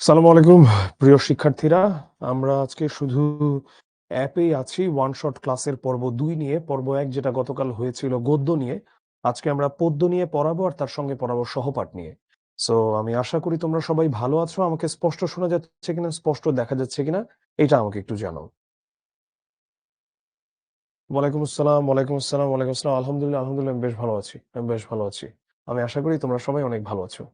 সালামু আলাইকুম প্রিয় শিক্ষার্থীরা। আমরা আজকে শুধু অ্যাপেই আছি ওয়ান শট ক্লাসের পর্ব 2 নিয়ে। পর্ব 1 যেটা গতকাল হয়েছিল গদ্য নিয়ে, আজকে আমরা পদ্য নিয়ে পড়াবো আর তার সঙ্গে পড়াবো সহপাঠ নিয়ে। সো আমি আশা করি তোমরা সবাই ভালো আছো। আমাকে স্পষ্ট শোনা যাচ্ছে কিনা, স্পষ্ট দেখা যাচ্ছে কিনা, এটা আমাকে একটু জানাও। ওয়ালাইকুম আসসালাম, ওয়ালাইকুম আসসালাম, ওয়ালাইকুম আসসালাম। আলহামদুলিল্লাহ, আলহামদুলিল্লাহ, আমি বেশ ভালো আছি। আমি বেশ ভালো আছি। আমি আশা করি তোমরা সবাই অনেক ভালো আছো।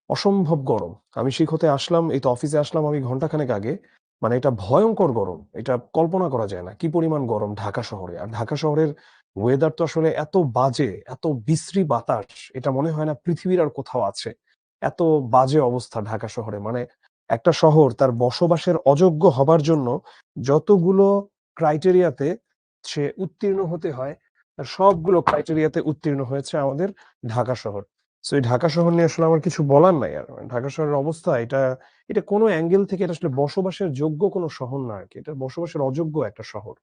অসম্ভব গরম। আমি শিক্ষতে আসলাম, এই তো অফিসে আসলাম আমি ঘন্টাখানেক আগে। মানে এটা ভয়ংকর গরম। এটা কল্পনা করা যায় না। কি পরিমাণ গরম ঢাকা শহরে। আর ঢাকা শহরের ওয়েদার তো আসলে এত বাজে, এত বিশ্রী বাতাস, এটা মনে হয় না পৃথিবীর আর কোথাও আছে। এত বাজে অবস্থা ঢাকা শহরে। মানে একটা শহর তার বসবাসের অযোগ্য হবার জন্য যতগুলো ক্রাইটেরিয়াতে সে উত্তীর্ণ হতে হয়, তার সবগুলো ক্রাইটেরিয়াতে উত্তীর্ণ হয়েছে আমাদের ঢাকা শহর। সো এই ঢাকা শহর নিয়ে আসলে আমার কিছু বলার নাই আর। ঢাকা শহরের অবস্থা এটা, এটা কোনো অ্যাঙ্গেল থেকে এটা আসলে বসবাসের যোগ্য কোনো শহর না আরকি। এটা বসবাসের অযোগ্য একটা শহর।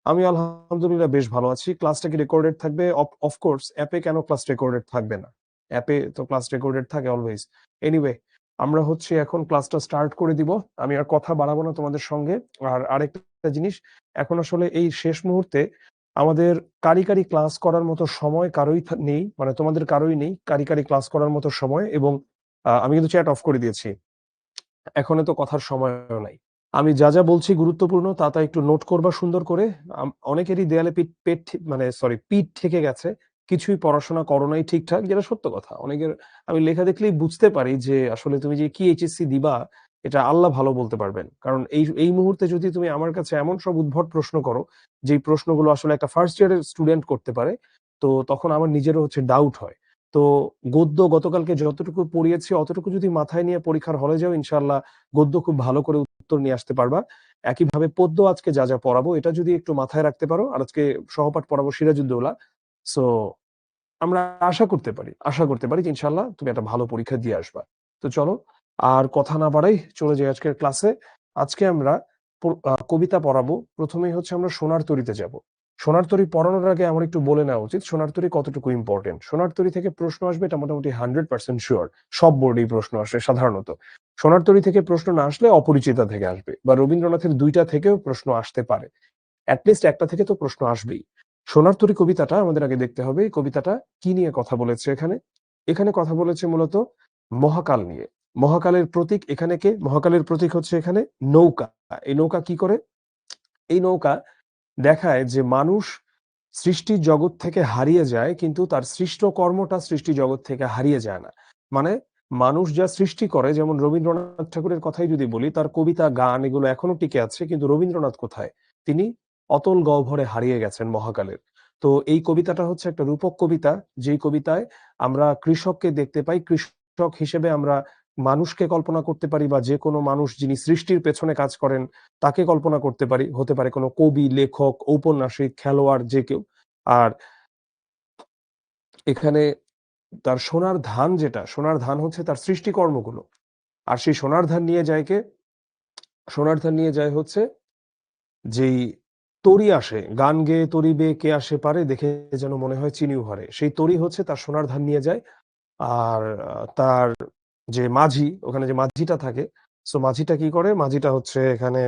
আমি আলহামদুলিল্লাহ বেশ ভালো আছি। ক্লাসটা কি রেকর্ডেড থাকবে? অফকোর্স অ্যাপে কেন ক্লাস রেকর্ডেড থাকবে না? অ্যাপে তো ক্লাস রেকর্ডেড থাকে অলওয়েজ। এনিওয়ে, আমরা হচ্ছে এখন ক্লাসটা স্টার্ট করে দিব। আমি আর কথা বাড়াবো না তোমাদের সঙ্গে। আর আরেকটা জিনিস, এখন আসলে এই শেষ মুহূর্তে আমাদের কারিগরি ক্লাস করার মতো সময় কারোই নেই। মানে তোমাদের কারোই নেই কারিগরি ক্লাস করার মতো সময়। এবং আমি কিন্তু চ্যাট অফ করে দিয়েছি। এখন তো কথার সময়ও নাই। আমি যা, যা বলছি গুরুত্বপূর্ণ তা একটু নোট করবা সুন্দর করে। অনেকেরই দেয়ালে পিঠ ঠেকে গেছে। কিছুই পড়াশোনা করো নাই ঠিকঠাক, যেটা সত্য কথা। অনেকের আমি লেখা দেখলেই বুঝতে পারি যে আসলে তুমি যে কি এইচএসসি দিবা, এটা আল্লাহ ভালো বলতে পারবেন। কারণ এই মুহূর্তে যদি তুমি আমার কাছে এমন সব উদ্ভট প্রশ্ন করো, যেই প্রশ্নগুলো আসলে একটা ফার্স্ট ইয়ারের স্টুডেন্ট করতে পারে, তো তখন আমার নিজেরও হচ্ছে ডাউট হয়। তো গদ্য গতকালকে যতটুকু পড়িয়েছি অতটুকু যদি মাথায় নিয়ে পরীক্ষার হলে যাও, ইনশাআল্লাহ গদ্য খুব ভালো করে উত্তর নিয়ে আসতে পারবা। একইভাবে পদ্য আজকে যা, যা পড়াবো এটা যদি একটু মাথায় রাখতে পারো। আর আজকে সহপাঠ পড়াবো সিরাজউদ্দৌলা। সো আমরা আশা করতে পারি যে ইনশাআল্লাহ তুমি একটা ভালো পরীক্ষা দিয়ে আসবা। তো চলো আর কথা না বাড়াই চলে যাই আজকের ক্লাসে। আজকে আমরা কবিতা পড়াবো। প্রথমেই হচ্ছে আমরা সোনার তরীতে যাব। সোনার তরী পড়ানোর আগে আমার একটু বলে নেওয়া উচিত সোনার তরী কতটুকু ইম্পর্টেন্ট। সোনার তরী থেকে প্রশ্ন আসবে এটা মোটামুটি 100% শিওর। সব বোর্ডেই প্রশ্ন আসে সাধারণত। সোনার তরী থেকে প্রশ্ন না আসলে অপরিচিতা থেকে আসবে, বা রবীন্দ্রনাথের 2টা থেকেও প্রশ্ন আসতে পারে। অ্যাটলিস্ট একটা থেকে তো প্রশ্ন আসবেই। সোনার তরী কবিতাটা আমাদের আগে দেখতে হবে। এই কবিতাটা কি নিয়ে কথা বলেছে এখানে? এখানে কথা বলেছে মূলত মহাকাল নিয়ে। মহাকালের প্রতীক এখানে কে? মহাকালের প্রতীক হচ্ছে এখানে নৌকা। এই নৌকা কি করে? এই নৌকা দেখায় যে মানুষ সৃষ্টির জগৎ থেকে হারিয়ে যায়, কিন্তু তার সৃষ্ট কর্মটা সৃষ্টি জগৎ থেকে হারিয়ে যায় না। মানে মানুষ যা সৃষ্টি করে, যেমন রবীন্দ্রনাথ ঠাকুরের কথাই যদি বলি, তার কবিতা গান এগুলো এখনো টিকে আছে, কিন্তু রবীন্দ্রনাথ কোথায়? তিনি অতল গহ্বরে হারিয়ে গেছেন মহাকালের। তো এই কবিতাটা হচ্ছে একটা রূপক কবিতা, যেই কবিতায় আমরা কৃষককে দেখতে পাই। কৃষক হিসেবে আমরা মানুষকে কল্পনা করতে পারি, বা যে কোনো মানুষ যিনি সৃষ্টির পেছনে কাজ করেন তাকে কল্পনা করতে পারি। হতে পারে কোনো কবি, লেখক, ঔপন্যাসিক, খেলোয়াড়, যে কেউ। আর এখানে তার সোনার ধান, যেটা সোনার ধান হচ্ছে তার সৃষ্টিকর্মগুলো। আর সেই সোনার ধান নিয়ে যায় কে? সোনার ধান নিয়ে যায় হচ্ছে যেই তরী আসে, গান গেয়ে তরী বেয়ে কে আসে পারে, দেখে যেন মনে হয় চিনিও হারে। সেই তরী হচ্ছে তার সোনার ধান নিয়ে যায়। আর তার যে মাঝি, ওখানে যে মাঝিটা থাকে, সো মাঝিটা কি করে? মাঝিটা হচ্ছে এখানে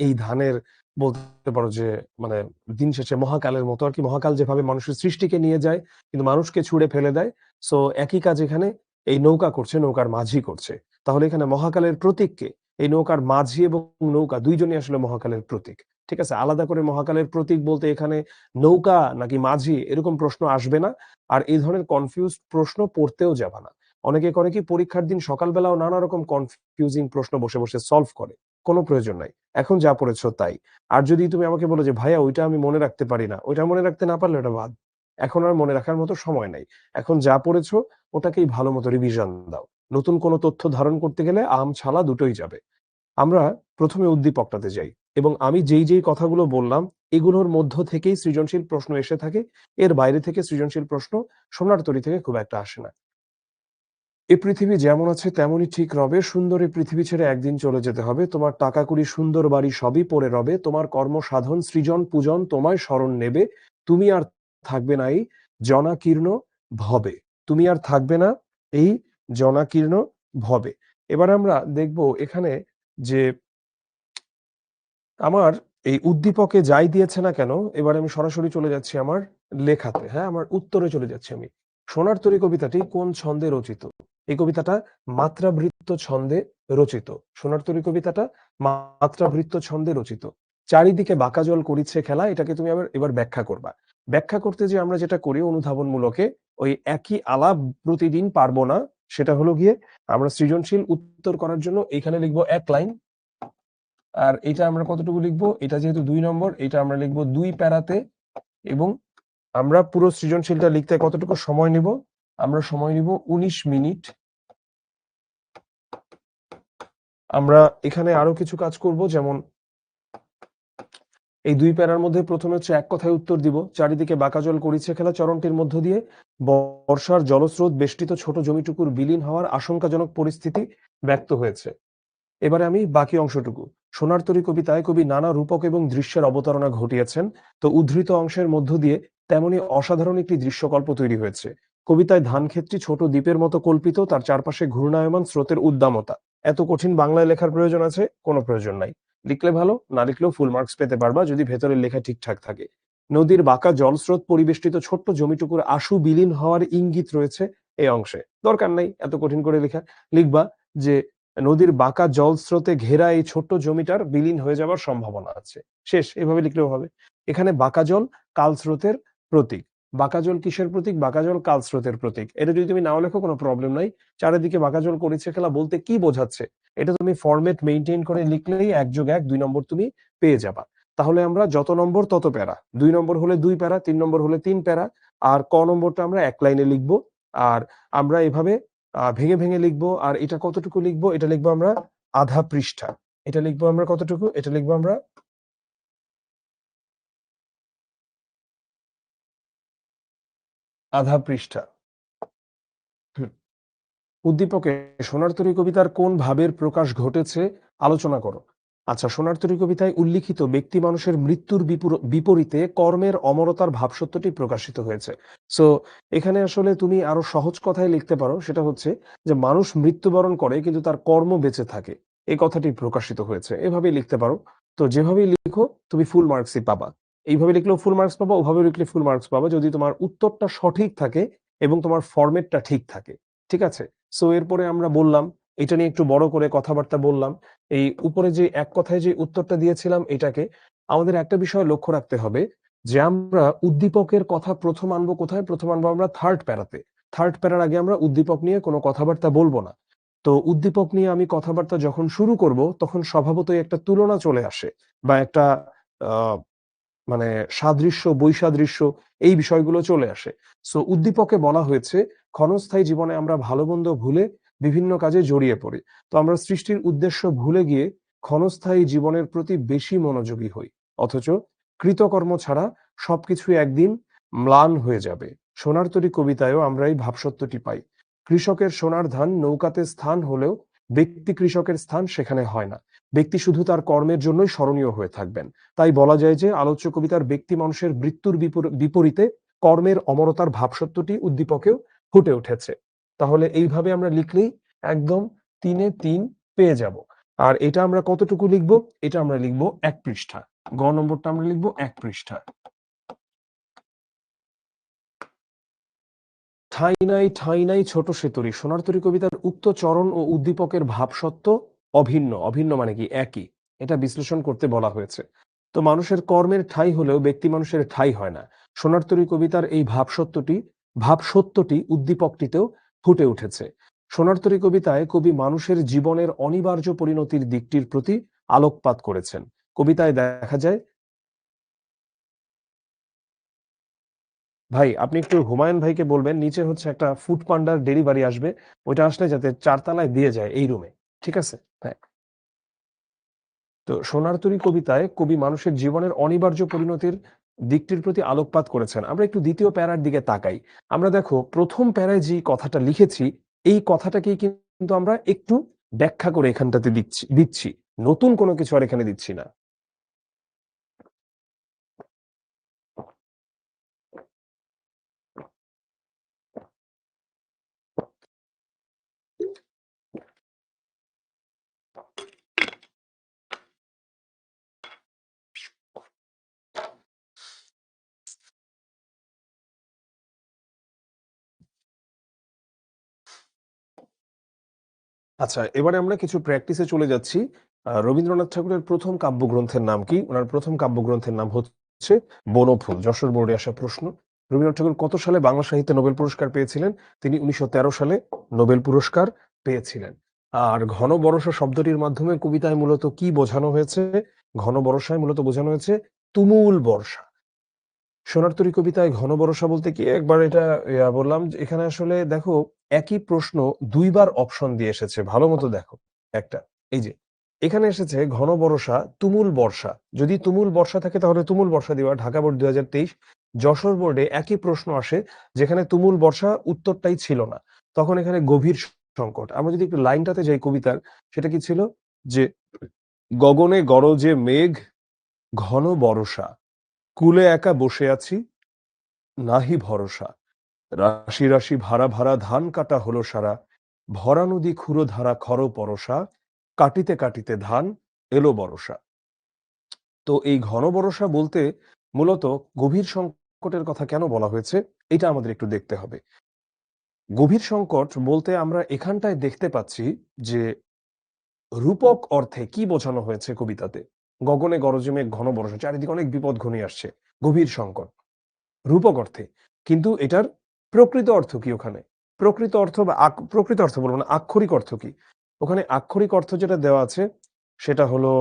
এই ধানের, বলতে পারো যে, মানে দিন শেষে মহাকালের মতো আরকি। মহাকাল যেভাবে মানুষের সৃষ্টিকে নিয়ে যায় কিন্তু মানুষকে ছুঁড়ে ফেলে দেয়, সো একই কাজ এখানে এই নৌকা করছে, নৌকার মাঝি করছে। তাহলে এখানে মহাকালের প্রতীক কে? এই নৌকার মাঝি এবং নৌকা ২ জনই আসলে মহাকালের প্রতীক। ঠিক আছে? আলাদা করে মহাকালের প্রতীক বলতে এখানে নৌকা নাকি মাঝি এরকম প্রশ্ন আসবে না। আর এই ধরনের কনফিউজড প্রশ্ন পড়তেও যাবা না। অনেকে করে কি, পরীক্ষার দিন সকালবেলাও নানা রকম কনফিউজিং প্রশ্ন বসে, বসে সলভ করে। কোন প্রয়োজন নাই। এখন যা পড়েছো তাই। আর যদি তুমি আমাকে বলো যে ভাইয়া ওইটা আমি মনে রাখতে পারি না, ওইটা মনে রাখতে না পারলে ওটা বাদ। এখন আর মনে রাখার মতো সময় নাই। এখন যা পড়েছো ওটাকেই ভালো মতো রিভিশন দাও। নতুন কোন তথ্য ধারণ করতে গেলে আম ছালা দুটোই যাবে। আমরা প্রথমে উদ্দীপকটাতে যাই, এবং আমি যেই কথাগুলো বললাম এগুলোর মধ্য থেকেই সৃজনশীল প্রশ্ন এসে থাকে। এর বাইরে থেকে সৃজনশীল প্রশ্ন সোনার তরী থেকে খুব একটা আসে না। এ পৃথিবী যেমন আছে তেমনই ঠিক রবে, সুন্দর এ পৃথিবী ছেড়ে একদিন চলে যেতে হবে। তোমার টাকা কুড়ি সুন্দর বাড়ি সবই পড়ে রবে, তোমার কর্ম সাধন সৃজন পূজন তোমায় স্মরণ নেবে। তুমি আর থাকবে না এই জনাকীর্ণ ভবে। তুমি আর থাকবে না এই জনাকীর্ণ ভবে। এবার আমরা দেখব এখানে যে আমার এই উদ্দীপকে যাই দিয়েছে না কেন, এবার আমি সরাসরি চলে যাচ্ছি আমার লেখাতে। হ্যাঁ, আমার উত্তরে চলে যাচ্ছি আমি। সোনার তরী কবিতাটি কোন ছন্দে রচিত? এই কবিতাটা মাত্রাবৃত্ত ছন্দে রচিত। সোনার তরী কবিতাটা মাত্রাবৃত্ত ছন্দে রচিত। চারিদিকে বাঁকা জল করিছে খেলা, এটাকে তুমি আবার এবার ব্যাখ্যা করবা। ব্যাখ্যা করতে যে আমরা যেটা করি অনুধাবনমূলকে, ওই একই আলাপ প্রতিদিন পারবো না। সেটা হলো গিয়ে আমরা সৃজনশীল উত্তর করার জন্য এখানে লিখবো 1 লাইন। আর এটা আমরা কতটুকু লিখবো? এটা যেহেতু 2 নম্বর, এটা আমরা লিখবো 2 প্যারাতে। এবং আমরা পুরো সৃজনশীলটা লিখতে কতটুকু সময় নিব? আমরা সময় নিব 19 মিনিট। আমরা এখানে আরো কিছু কাজ করব, যেমন এই 2 প্যারার মধ্যে প্রথমে হচ্ছে এক কথায় উত্তর দিব। চারিদিকে বাঁকা জল করিছে খেলা চরণটির মধ্য দিয়ে বর্ষার জলস্রোত বেষ্টিত ছোট জমিটুকুর বিলীন হওয়ার আশঙ্কাজনক পরিস্থিতি ব্যক্ত হয়েছে। এবারে আমি বাকি অংশটুকু। সোনার তরী কবিতায় কবি নানা রূপক এবং দৃশ্যের অবতারণা ঘটিয়েছেন। তো উদ্ধৃত অংশের মধ্য দিয়ে তেমনি অসাধারণ একটি দৃশ্যকল্প তৈরি হয়েছে। কবিতায় ধানক্ষেতটি ছোট দ্বীপের মতো কল্পিত, তার চারপাশে ঘূর্ণায়মান স্রোতের উদ্দামতা। এত কঠিন বাংলায় লেখার প্রয়োজন আছে? কোনো প্রয়োজন নাই। লিখলে ভালো, না লিখলেও ফুল মার্কস পেতে পারবা যদি ভেতরের লেখা ঠিকঠাক থাকে। নদীর বাঁকা জলস্রোত পরিবেষ্টিত ছোট্ট জমিটুকুর আশু বিলীন হওয়ার ইঙ্গিত রয়েছে এই অংশে। দরকার নাই এত কঠিন করে লেখা। লিখবা যে নদীর বাঁকা জলস্রোতে ঘেরা এই ছোট্ট জমিটার বিলীন হয়ে যাওয়ার সম্ভাবনা আছে। শেষ, এভাবে লিখলেও হবে। এখানে বাঁকা জল কালস্রোতের প্রতীক। বাঁকা জল কিসের প্রতীক? বাঁকা জল কালস্রোতের প্রতীক। এটা যদি তুমি নাও লেখো কোনো প্রবলেম নাই। চারিদিকে বাঁকা জল করিছে খেলা বলতে কি বোঝাচ্ছে, এটা তুমি ফরম্যাট মেইনটেইন করে লিখলেই 1+1 2 নম্বর তুমি পেয়ে যাবা। তাহলে আমরা যত নম্বর তত প্যারা, 2 নম্বর হলে 2 প্যারা, 3 নম্বর হলে 3 প্যারা, আর ক নম্বরটা আমরা 1 লাইনে লিখবো। আর আমরা এভাবে ভেঙে ভেঙে লিখবো। আর এটা কতটুকু লিখবো? এটা লিখবো আমরা আধা পৃষ্ঠা। এটা লিখবো আমরা কতটুকু? এটা লিখবো আমরা আধা পৃষ্ঠা। হুম। উদ্দীপকে সোনার তরী কবিতার কোন ভাবের প্রকাশ ঘটেছে আলোচনা করো। আচ্ছা, সোনার তরী কবিতায় উল্লিখিত ব্যক্তি মানুষের মৃত্যুর বিপরীতে কর্মের অমরতার ভাবসত্যটি প্রকাশিত হয়েছে। সো এখানে আসলে তুমি আরো সহজ কথায় লিখতে পারো, সেটা হচ্ছে যে মানুষ মৃত্যুবরণ করে কিন্তু তার কর্ম বেঁচে থাকে, এই কথাটি প্রকাশিত হয়েছে। এভাবে লিখতে পারো। তো যেভাবেই লিখো তুমি ফুল মার্কসই পাবা। এইভাবে লিখলেও ফুল মার্কস পাবা, ওভাবে লিখলে ফুল মার্কস পাবা, যদি তোমার উত্তরটা সঠিক থাকে এবং তোমার ফরম্যাটটা ঠিক থাকে। ঠিক আছে? সো এরপরে আমরা বললাম, এটা নিয়ে একটু বড় করে কথাবার্তা বললাম। এই উপরে যে এক কথায় যে উত্তরটা দিয়েছিলাম এটাকে আমাদের একটা বিষয় লক্ষ্য রাখতে হবে, যে আমরা উদ্দীপকের কথা প্রথম আনবো কোথায়? প্রথম আনবো আমরা থার্ড প্যারাতে। থার্ড প্যারার আগে আমরা উদ্দীপক নিয়ে কোনো কথাবার্তা বলবো না। তো উদ্দীপক নিয়ে আমি কথাবার্তা যখন শুরু করব তখন স্বভাবতই একটা তুলনা চলে আসে, বা একটা আহ মানে সাদৃশ্য বৈসাদৃশ্য এই বিষয়গুলো চলে আসে। সো উদ্দীপকে বলা হয়েছে ক্ষণস্থায়ী জীবনে আমরা ভালো মন্দ ভুলে বিভিন্ন কাজে জড়িয়ে পড়ি। তো আমরা সৃষ্টির উদ্দেশ্য ভুলে গিয়ে ক্ষণস্থায়ী জীবনের প্রতি বেশি মনোযোগী হই। অথচ কৃতকর্ম ছাড়া সবকিছুই একদিন ম্লান হয়ে যাবে। সোনার তরী কবিতায়ও আমরা এই ভাবসত্যটি পাই। কৃষকের সোনার ধান নৌকাতে স্থান হলেও ব্যক্তি কৃষকের স্থান সেখানে হয় না। ব্যক্তি শুধু তার কর্মের জন্যই স্মরণীয় হয়ে থাকবেন। তাই বলা যায় যে আলোচ্য কবিতার ব্যক্তি মানুষের মৃত্যুর বিপরীতে কর্মের অমরতার ভাবসত্যটি উদ্দীপকেও ফুটে উঠেছে। তাহলে এইভাবে আমরা লিখলেই একদম 3-এ 3 পেয়ে যাব। আর এটা আমরা কতটুকু লিখব? এটা আমরা লিখব 1 পৃষ্ঠা। গ নম্বরটা আমরা লিখব 1 পৃষ্ঠা। ঠাঁই নাই ঠাঁই নাই ছোট সেতুরি। সোনার তরী কবিতার উক্ত চরণ ও উদ্দীপকের ভাবসত্ত্ব অভিন্ন। অভিন্ন মানে কি? একই। এটা বিশ্লেষণ করতে বলা হয়েছে। তো মানুষের কর্মের ঠাঁই হলেও ব্যক্তি মানুষের ঠাঁই হয় না। সোনার তরী কবিতার এই ভাবসত্যটি উদ্দীপকটিতেও ফুটে উঠেছে। সোনার তরী কবিতায় কবি মানুষের জীবনের অনিবার্য পরিণতির দিকটির প্রতি আলোকপাত করেছেন। কবিতায় দেখা যায়, ভাই আপনি একটু হুমায়ুন ভাইকে বলবেন নিচে হচ্ছে একটা ফুড পান্ডার ডেলিভারি আসবে, ওইটা আসলে যাতে 4 তলায় দিয়ে যায় এই রুমে। ঠিক আছে? হ্যাঁ। তো সোনার তরী কবিতায় কবি মানুষের জীবনের অনিবার্য পরিণতির দিকটির প্রতি আলোকপাত করেছেন। আমরা একটু দ্বিতীয় প্যারার দিকে তাকাই। আমরা দেখো প্রথম প্যারায় যে কথাটা লিখেছি এই কথাটাকেই কিন্তু আমরা একটু ব্যাখ্যা করে এখানটাতে দিচ্ছি। নতুন কোনো কিছু আর এখানে দিচ্ছি না। আচ্ছা, এবারে আমরা কিছু প্র্যাকটিসে চলে যাচ্ছি। রবীন্দ্রনাথ ঠাকুরের প্রথম কাব্যগ্রন্থের নাম কি? উনার প্রথম কাব্যগ্রন্থের নাম হচ্ছে বনফুল। যশোর বোর্ডে আসা প্রশ্ন। রবীন্দ্রনাথ ঠাকুর কত সালে বাংলা সাহিত্যে নোবেল পুরস্কার পেয়েছিলেন? তিনি ১৯১৩ সালে নোবেল পুরস্কার পেয়েছিলেন। আর ঘন বরষা শব্দটির মাধ্যমে কবিতায় মূলত কি বোঝানো হয়েছে? ঘন বরষায় মূলত বোঝানো হয়েছে তুমুল বর্ষা। সোনার তরী কবিতায় ঘন বরষা বলতে কি একবার এটা বললাম যে এখানে আসলে দেখো একই প্রশ্ন দুইবার অপশন দিয়ে এসেছে, ভালো মতো দেখো। একটা, এই যে এখানে এসেছে ঘন বরষা তুমুল বর্ষা। যদি তুমুল বর্ষা থাকে তাহলে তুমুল বর্ষা দিবা। ঢাকা বোর্ড ২০২৩। যশোর বোর্ডে একই প্রশ্ন আসে যেখানে তুমুল বর্ষা উত্তরটাই ছিল না, তখন এখানে গভীর সংকট। আমরা যদি একটু লাইনটাতে যাই কবিতার, সেটা কি ছিল? যে গগনে গরজে মেঘ, ঘন বরষা, কূলে একা বসে আছি, নাহি ভরসা, রাশি রাশি ভাড়া ভাড়া ধান কাটা হলো সারা, ভরা নদী ক্ষুরো ধারা খর পরশা, কাটিতে কাটিতে ধান এলো বরষা। তো এই ঘন বরষা বলতে মূলত গভীর সংকটের কথা কেন বলা হয়েছে, এটা আমাদের একটু দেখতে হবে। গভীর সংকট বলতে আমরা এখানটায় দেখতে পাচ্ছি যে রূপক অর্থে কি বোঝানো হয়েছে কবিতাতে। গগনে গরজে মেঘ, ঘন বরষা, চারিদিকে অনেক বিপদ ঘনিয়ে আসছে, গভীর সংকট রূপক অর্থে। কিন্তু এটার প্রকৃত অর্থ কি ওখানে? প্রকৃত অর্থ বা প্রকৃত অর্থ বলবো না, আক্ষরিক অর্থ কি? ওখানে আক্ষরিক অর্থ যেটা দেওয়া আছে সেটা হলো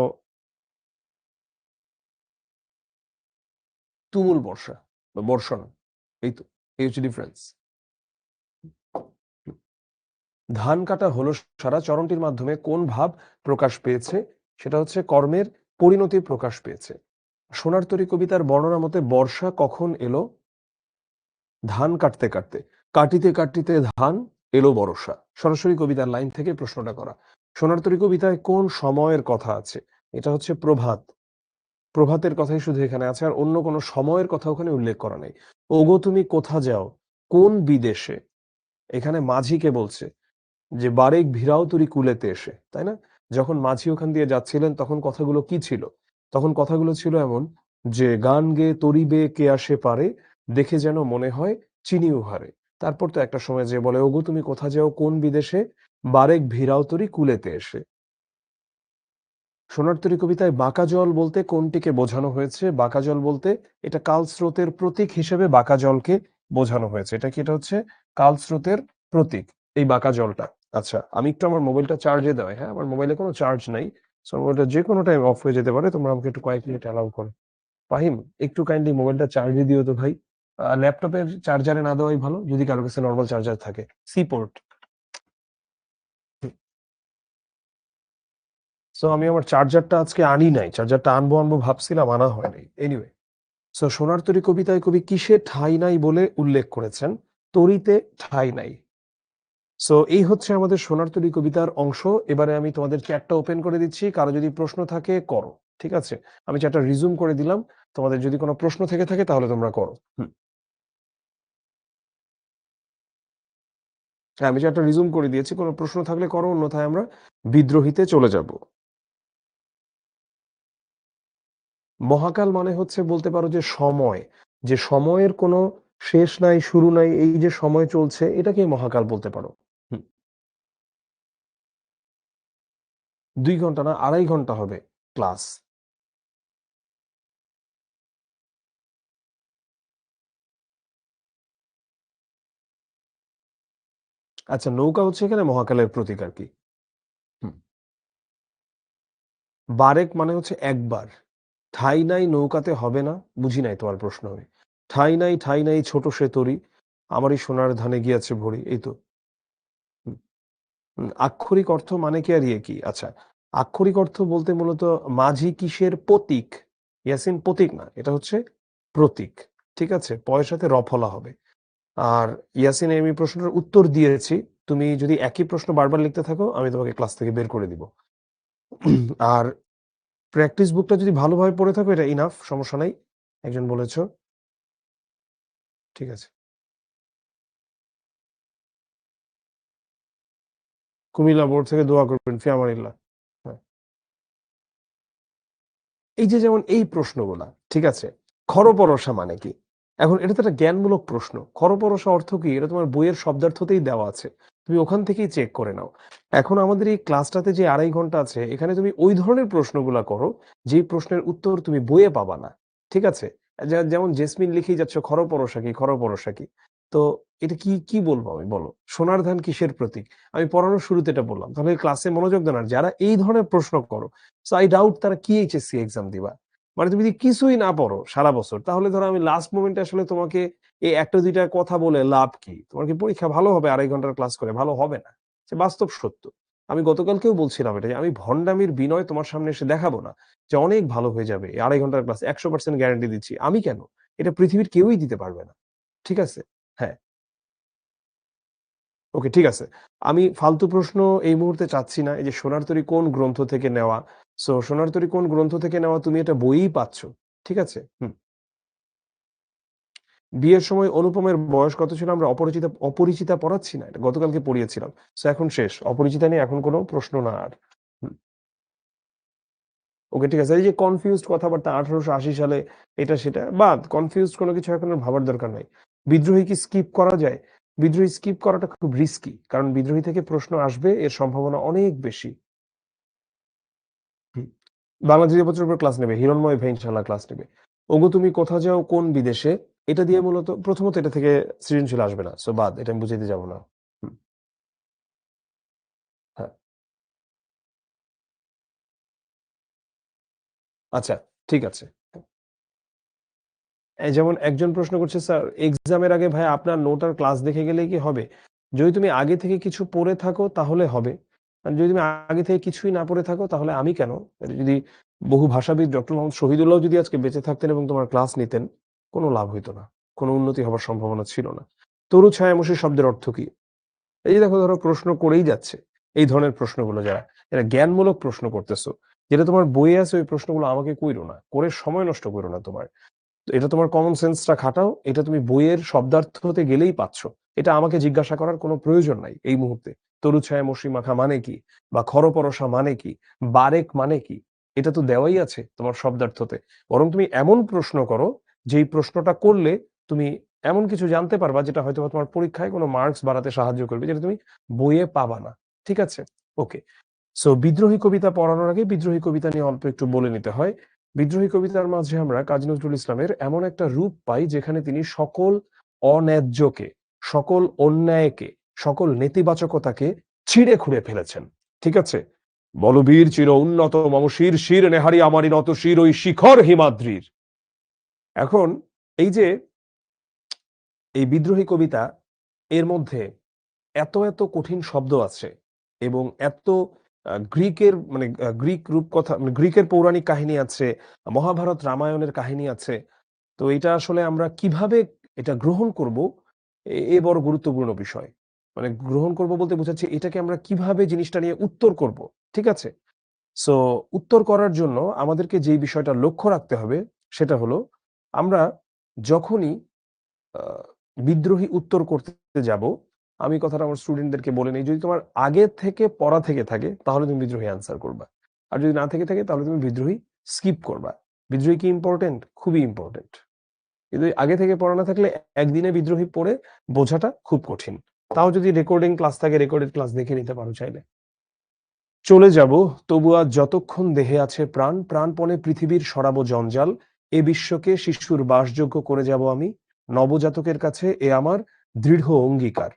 তুমুল বর্ষা বা বর্ষণ। এই তো, এই হচ্ছে ডিফারেন্স। ধান কাটা হলো সারা চরণটির মাধ্যমে কোন ভাব প্রকাশ পেয়েছে? সেটা হচ্ছে কর্মের পরিণতি প্রকাশ পেয়েছে। সোনার তরী কবিতার বর্ণনা মতে বর্ষা কখন এলো? ধান কাটতে কাটতে, কাটিতে কাটিতে ধান এলো বরষা। সরাসরি কবিতার লাইন থেকে প্রশ্নটা করা। সোনার তরী কবিতায় কোন সময়ের কথা আছে? এটা হচ্ছে প্রভাত। প্রভাতের কথাই শুধু এখানে আছে, আর অন্য কোনো সময়ের কথা ওখানে উল্লেখ করা নেই। ওগো তুমি কোথা যাও, কোন বিদেশে? এখানে মাঝিকে বলছে যে বারেক ভিড়াও তরি কুলেতে এসে, তাই না? যখন মাঝি ওখান দিয়ে যাচ্ছিলেন তখন কথাগুলো কি ছিল? তখন কথাগুলো ছিল এমন যে গান গেয়ে তরিবে কে আসে পারে, দেখে যেন মনে হয় চিনি উহারে। তারপর তো একটা সময় যে বলে ওগো তুমি কোথা যাও কোন বিদেশে, বারেক ভিড়াও তরি কুলেতে এসে। সোনার তরী কবিতায় বাঁকা জল বলতে কোনটিকে বোঝানো হয়েছে? বাঁকা জল বলতে এটা কাল স্রোতের প্রতীক হিসেবে বাঁকা জলকে বোঝানো হয়েছে। এটা কি? এটা হচ্ছে কাল স্রোতের প্রতীক, এই বাঁকা জলটা। আচ্ছা, আমি একটু আমার মোবাইলটা চার্জে দেওয়াই। হ্যাঁ, আমার মোবাইলে কোনো চার্জ নাই। সো মোবাইলটা যে কোনো টাইম অফ হয়ে যেতে পারে। তোমরা আমাকে একটু কয়েক মিনিট অ্যালাউ করো। ফাহিম, একটু কাইন্ডলি মোবাইলটা চার্জে দিও তো ভাই। ল্যাপটপের চার্জারে না দেওয়াই ভালো যদি কারো কাছে নর্মাল চার্জার থাকে। C port. সো আমি আমার চার্জারটা আজকে আনি নাই। চার্জারটা আনবো আনবো ভাবছিলাম, আনা হয় নাই। এনিওয়ে, সো সোনার তরী কবিতায় কবি কিসে ঠাঁই নাই বলে উল্লেখ করেছেন? তরীতে ঠাঁই নাই। সো এই হচ্ছে আমাদের সোনার তরী কবিতার অংশ। এবারে আমি তোমাদের চ্যাটটা ওপেন করে দিচ্ছি, কারো যদি প্রশ্ন থাকে করো। ঠিক আছে, আমি চ্যাটটা রিজুম করে দিলাম। তোমাদের যদি কোনো প্রশ্ন থেকে থাকে তাহলে তোমরা করো। হ্যাঁ, আমি চ্যাটটা রিজুম করে দিয়েছি, কোনো প্রশ্ন থাকলে করো, অন্যথায় আমরা বিদ্রোহীতে চলে যাব। মহাকাল মানে হচ্ছে বলতে পারো যে সময়, যে সময়ের কোনো শেষ নাই শুরু নাই, এই যে সময় চলছে এটাকে মহাকাল বলতে পারো। হুম, ২ ঘন্টা না, ২.৫ ঘন্টা হবে ক্লাস। আচ্ছা, নৌকা হচ্ছে এখানে মহাকালের প্রতীক আর কি। হুম। বারেক মানে হচ্ছে একবার। ঠাঁই নাই নৌকাতে হবে না, বুঝি নাই তোমার প্রশ্ন আমি। ঠাঁই নাই ঠাঁই নাই ছোট সে তরী, আমারই সোনার ধানে গিয়াছে ভরি, এই তো। হুম, আক্ষরিক অর্থ মানে কি আর ইয়ে কি? আচ্ছা, আক্ষরিক অর্থ বলতে মূলত মাঝি কিসের প্রতীক? ইয়াসিন, প্রতীক না, এটা হচ্ছে প্রতীক। ঠিক আছে, পয়ের সাথে র ফলা হবে। আর ইয়াসিন, আমি প্রশ্নটার উত্তর দিয়েছি। তুমি যদি একই প্রশ্ন বারবার লিখতে থাকো আমি তোমাকে ক্লাস থেকে বের করে দিব। আর প্র্যাকটিস বুকটা যদি ভালোভাবে পড়ে থাকো এটা ইনাফ, সমস্যা নাই। একজন বলেছো, ঠিক আছে। কুমিল্লা বোর্ড থেকে দোয়া করবেন, ফি আমানিল্লাহ। হ্যাঁ, এই যে যেমন এই প্রশ্নগুলা, ঠিক আছে, খরপরশা মানে কি? এখন এটা তো একটা জ্ঞানমূলক প্রশ্ন। খরপরশা অর্থ কি? এটা তোমার বইয়ের শব্দার্থতেই দেওয়া আছে। তুমি ওখান থেকেই চেক করে নাও। এখন আমাদের এই ক্লাসটাতে যে ২.৫ ঘন্টা আছে, এখানে তুমি ওই ধরনের প্রশ্নগুলা করো, যেই প্রশ্নের উত্তর তুমি বইয়ে পাবা না। ঠিক আছে? যেমন জেসমিন লিখেই যাচ্ছ খরপরশা কি, খরপরশা কি? তো এটা কি বলবো আমি বলো? সোনার ধান কিসের প্রতীক? আমি পড়ানোর শুরুতে এটা বললাম। তাহলে ক্লাসে মনোযোগ দেও না। যারা এই ধরনের প্রশ্ন করো, সো আই ডাউট তারা কি এইচএসসি এক্সাম দিবা? মানে তুমি যদি কিছুই না পড়ো সারা বছর, তাহলে ধরো আমি লাস্ট মোমেন্টে আসলে তোমাকে এই ১ টা ২ টা কথা বলে লাভ কি? তোমার কি পরীক্ষা ভালো হবে ২.৫ ঘন্টার ক্লাস করে? ভালো হবে না। যে বাস্তব সত্য। আমি গতকালকেও বলছিলাম এটা যে আমি ভন্ডামির বিনয় তোমার সামনে এসে দেখাবো না। যে অনেক ভালো হয়ে যাবে। এই ২.৫ ঘন্টার ক্লাস ১০০% গ্যারান্টি দিচ্ছি। আমি কেন? এটা পৃথিবীর কেউই দিতে পারবে না। ঠিক আছে? হ্যাঁ, ওকে ঠিক আছে। আমি ফালতু প্রশ্ন এই মুহূর্তে চাচ্ছি না। এই যে 'সোনার তরী' কোন গ্রন্থ থেকে নেওয়া? সো 'সোনার তরী' কোন গ্রন্থ থেকে নেওয়া তুমি এটা বইয়েই পাচ্ছ। ঠিক আছে? হুম। বিয়ের সময় অনুপমের বয়স কত ছিল? আমরা অপরিচিতা পড়াচ্ছি না। এটা গতকালকে পড়িয়েছিলাম। সো এখন শেষ। অপরিচিতা নিয়ে এখন কোন প্রশ্ন না আর। হুম, ওকে ঠিক আছে। এই যে কনফিউজড কথাবার্তা 1880 সালে এটা সেটা বাদ। কনফিউজড কোন কিছু এখন আর ভাবার দরকার নাই। বিদ্রোহী কি স্কিপ করা যায়? বিদ্রোহী স্কিপ করাটা খুব রিস্কি। কারণ বিদ্রোহী থেকে প্রশ্ন আসবে এর সম্ভাবনা অনেক বেশি। হুম। বাংলা ২য় বছরের উপর ক্লাস নেবে। হিরণময় ভাই ইনশাআল্লাহ ক্লাস নেবে। ওগো তুমি কোথা যাও কোন বিদেশে? এটা দিয়ে মূলত প্রথমত এটা থেকে সৃজনশীল আসবে না। সো বাদ। এটা আমি বুঝাইতে যাব না। হুম, হ্যাঁ। আচ্ছা, ঠিক আছে। এই যেমন একজন প্রশ্ন করছে, "স্যার এক্সামের আগে ভাই আপনার নোট আর ক্লাস দেখে গেলেই কি হবে?" যদি তুমি আগে থেকে কিছু পড়ে থাকো তাহলে হবে। আর যদি তুমি আগে থেকে কিছুই না পড়ে থাকো তাহলে আমি কেন? যদি বহু ভাষাবিদ ডক্টর মোহাম্মদ শহীদুল্লাহও যদি আজকে বেঁচে থাকতেন এবং তোমার ক্লাস নিতেন, কোনো লাভ হইতো না। কোনো উন্নতি হবার সম্ভাবনা ছিল না। তরু ছায়ামসী শব্দের অর্থ কি? এই যে দেখো ধরো প্রশ্ন করেই যাচ্ছে। এই ধরনের প্রশ্নগুলো যারা, এরা জ্ঞানমূলক প্রশ্ন করতেছো। যেটা তোমার বইয়ে আছে ওই প্রশ্নগুলো আমাকে কইরো না। করে সময় নষ্ট করো না তোমার। এটা তোমার কমন সেন্সটা খাটাও। এটা তুমি বইয়ের শব্দার্থতে গেলেই পাচ্ছ। এটা আমাকে জিজ্ঞাসা করার কোনো প্রয়োজন নাই এই মুহূর্তে। তরু ছায়া মসৃণ মাখা মানে কি? বা খরপরশা মানে কি? বারেক মানে কি? এটা তো দেওয়াই আছে তোমার শব্দার্থতে। বরং তুমি এমন প্রশ্ন করো, যেই প্রশ্নটা করলে তুমি এমন কিছু জানতে পারবা যেটা হয়তোবা তোমার পরীক্ষায় কোনো মার্কস বাড়াতে সাহায্য করবে, যেটা তুমি বইয়ে পাবা না। ঠিক আছে? ওকে। সো বিদ্রোহী কবিতা পড়ানোর আগে বিদ্রোহী কবিতা নিয়ে অল্প একটু বলে নিতে হয়। বিদ্রোহী কবিতার মাঝে আমরা কাজী নজরুল ইসলামের এমন একটা রূপ পাই যেখানে তিনি সকল অন্যায্যকে, সকল অন্যায়কে, সকল নেতিবাচকতাকে ছিঁড়ে খুঁড়ে ফেলেছেন। ঠিক আছে? বলবীর চির উন্নত মম শির শির নেহারি আমারি নত শির ওই শিখর হিমাদ্রির। এখন এই যে এই বিদ্রোহী কবিতা এর মধ্যে এত কঠিন শব্দ আছে এবং এত গ্রিকের মানে গ্রিক রূপকথা মানে গ্রিকের পৌরাণিক কাহিনী আছে, মহাভারত রামায়ণের কাহিনী আছে। তো এটা আসলে আমরা কিভাবে এটা গ্রহণ করব এ বড় গুরুত্বপূর্ণ বিষয়। মানে গ্রহণ করব বলতে বোঝাচ্ছি এটাকে আমরা কিভাবে জিনিসটা নিয়ে উত্তর করব। ঠিক আছে? সো উত্তর করার জন্য আমাদেরকে যেই বিষয়টা লক্ষ্য রাখতে হবে সেটা হলো আমরা যখনই আ বিদ্রোহী উত্তর করতে যাব, আমি কথাটা আমার স্টুডেন্টদেরকে বলে নেই, যদি তোমার আগে থেকে পড়া থেকে থাকে তাহলে তুমি বিদ্রোহী অ্যান্সার করবা। আর যদি না থেকে থাকে তাহলে তুমি বিদ্রোহী স্কিপ করবা। বিদ্রোহী কি ইম্পোর্টেন্ট? খুবই ইম্পোর্টেন্ট। কিন্তু এই আগে থেকে পড়া না থাকলে একদিনে বিদ্রোহী পড়ে বোঝাটা খুব কঠিন। তাও যদি রেকর্ডিং ক্লাস থাকে রেকর্ডেড ক্লাস দেখে নিতে পারো চাইলে। চলে যাব তবু আজ যতক্ষণ দেহে আছে প্রাণ, প্রাণপণে পৃথিবীর সরাবো জঞ্জাল। এ বিশ্বকে শিশুর বাসযোগ্য করে যাব আমি। নবজাতকের কাছে এ আমার দৃঢ় অঙ্গীকার।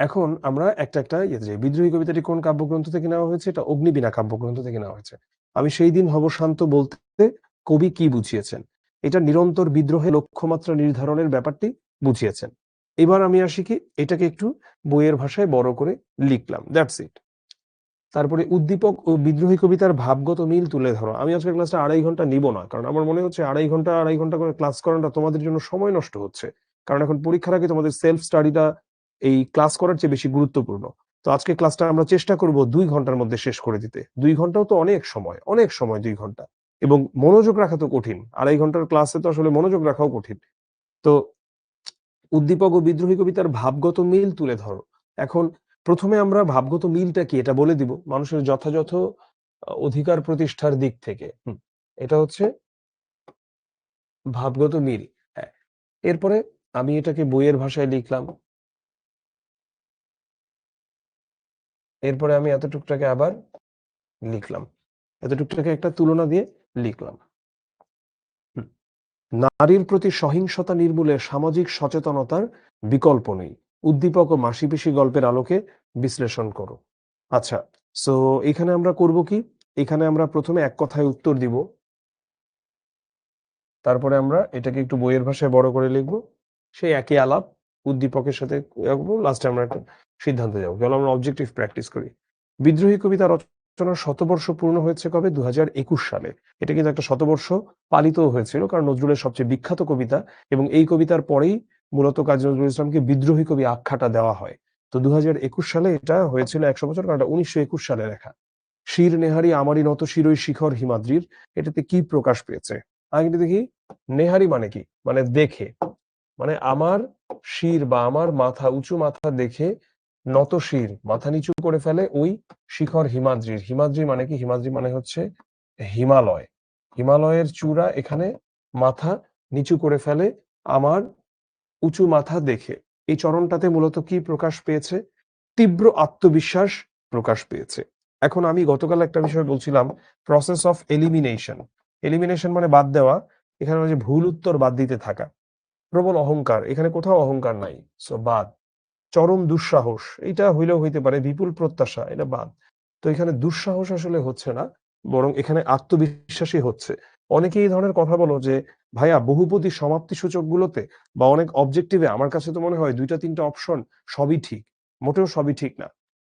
এখন আমরা একটা ইয়েতে যাই। বিদ্রোহী কবিতাটি কোন কাব্যগ্রন্থ থেকে নেওয়া হয়েছে? এটা 'অগ্নিবীণা' কাব্যগ্রন্থ থেকে নেওয়া হয়েছে। আমি সেই দিন হব শান্ত বলতে কবি কি বুঝিয়েছেন? এটা নিরন্তর বিদ্রোহের লক্ষ্যমাত্রা নির্ধারণের ব্যাপারটি বুঝিয়েছেন। এবার আমি আসি কি এটাকে একটু বইয়ের ভাষায় বড় করে লিখলাম। That's it. তারপরে উদ্দীপক ও বিদ্রোহী কবিতার ভাবগত মিল তুলে ধরো। আমি আজকের ক্লাসটা ২.৫ ঘন্টা নিব না। কারণ আমার মনে হচ্ছে ২.৫ ঘন্টা করে ক্লাস করানোটা তোমাদের জন্য সময় নষ্ট হচ্ছে। কারণ এখন পরীক্ষার আগে তোমাদের সেলফ স্টাডিটা এই ক্লাস করার চেয়ে বেশি গুরুত্বপূর্ণ। তো আজকে ক্লাসটা আমরা চেষ্টা করব ২ ঘন্টার মধ্যে শেষ করে দিতে। ২ ঘন্টাও তো অনেক সময় ২ ঘন্টা। এবং মনোযোগ রাখা তো কঠিন। ২.৫ ঘন্টার ক্লাসে তো আসলে মনোযোগ রাখাও কঠিন। তো উদ্দীপক ও বিদ্রোহী কবিতার ভাবগত মিল তুলে ধরো। এখন ১ম এ আমরা ভাবগত মিলটা কি এটা বলে দিব। মানুষের যথাযথ অধিকার প্রতিষ্ঠার দিক থেকে। এটা হচ্ছে ভাবগত মিল। হ্যাঁ। এরপরে আমি এটাকে বইয়ের ভাষায় লিখলাম। এরপরে আমি এতটুকটাকে আবার লিখলাম, এতটুকটাকে একটা তুলনা দিয়ে লিখলাম। নারীর প্রতি সহিংসতা নির্মূলে সামাজিক সচেতনতার বিকল্প নেই, উদ্দীপক ও মাসিপিসি গল্পের আলোকে বিশ্লেষণ করো। আচ্ছা, সো এখানে আমরা করব কি, এখানে আমরা প্রথমে এক কথায় উত্তর দিব, তারপরে আমরা এটাকে একটু বইয়ের ভাষায় বড় করে লিখব, সেই একই আলাপ উদ্দীপকের সাথে রাখবো, লাস্টে আমরা একটা সিদ্ধান্তে যাবো। চলো আমরা অবজেক্টিভ প্র্যাকটিস করি। বিদ্রোহী কবিতা রচনার শতবর্ষ পূর্ণ হয়েছে কবে? 2021 সালে। এটা কিন্তু একটা শতবর্ষ পালিত হয়েছিল, কারণ নজরুলের সবচেয়ে বিখ্যাত কবিতা, এবং এই কবিতার পরেই মূলত কাজী নজরুল ইসলামকে বিদ্রোহী কবি আখ্যাটা দেওয়া হয়। তো 2021 সালে এটা হয়েছিল 100 বছর, কারণ এটা 1921 সালে লেখা। শির নেহারি আমারই নত শিরই শিখর হিমাদ্রির, এটাতে কি প্রকাশ পেয়েছে? আগে দেখি, নেহারি মানে কি, মানে দেখে, মানে আমার শির বা আমার মাথা, উঁচু মাথা দেখে নত শির, মাথা নিচু করে ফেলে ওই শিখর হিমাদ্রির। হিমাদ্রি মানে কি? হিমাদ্রি মানে হচ্ছে হিমালয়। হিমালয়ের চূড়া এখানে মাথা নিচু করে ফেলে আমার উঁচু মাথা দেখে। এই চরণটাতে মূলত কি প্রকাশ পেয়েছে? তীব্র আত্মবিশ্বাস প্রকাশ পেয়েছে। এখন আমি গতকাল একটা বিষয় বলছিলাম, প্রসেস অফ এলিমিনেশন। এলিমিনেশন মানে বাদ দেওয়া, এখানে যে ভুল উত্তর বাদ দিতে থাকা। প্রবল অহংকার, এখানে কোথাও অহংকার নাই, সো বাদ। চরম দুঃসাহস, এটা হইলেও হইতে পারে। বিপুল প্রত্যাশা, এটা বাদ। তো এখানে দুঃসাহস আসলে হচ্ছে না, বরং এখানে আত্মবিশ্বাসী হচ্ছে। অনেকেই এই ধরনের কথা বলো যে ভাইয়া বহুপদী সমাপ্তি সূচক গুলোতে বা অনেক অবজেক্টিভে আমার কাছে তো মনে হয় 2-3টা অপশন সবই ঠিক। মোটেও সবই ঠিক না।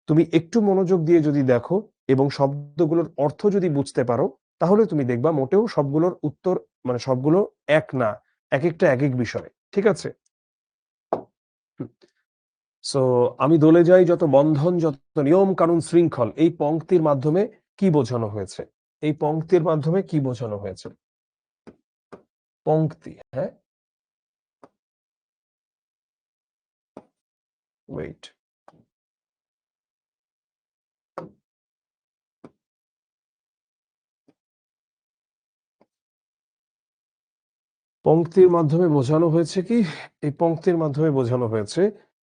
তুমি একটু মনোযোগ দিয়ে যদি দেখো এবং শব্দগুলোর অর্থ যদি বুঝতে পারো, তাহলে তুমি দেখবা মোটেও সবগুলোর উত্তর, মানে সবগুলো এক না, এক একটা এক এক বিষয়। ঠিক আছে? সো আমি দলে যাই যত বন্ধন, যত নিয়ম কানুন শৃঙ্খল, এই পংক্তির মাধ্যমে কি বোঝানো হয়েছে? এই পংক্তির মাধ্যমে কি বোঝানো হয়েছে? পংক্তি, হ্যাঁ, ওয়েট। পংক্তির মাধ্যমে বোঝানো হয়েছে কি? এই পংক্তির মাধ্যমে বোঝানো হয়েছে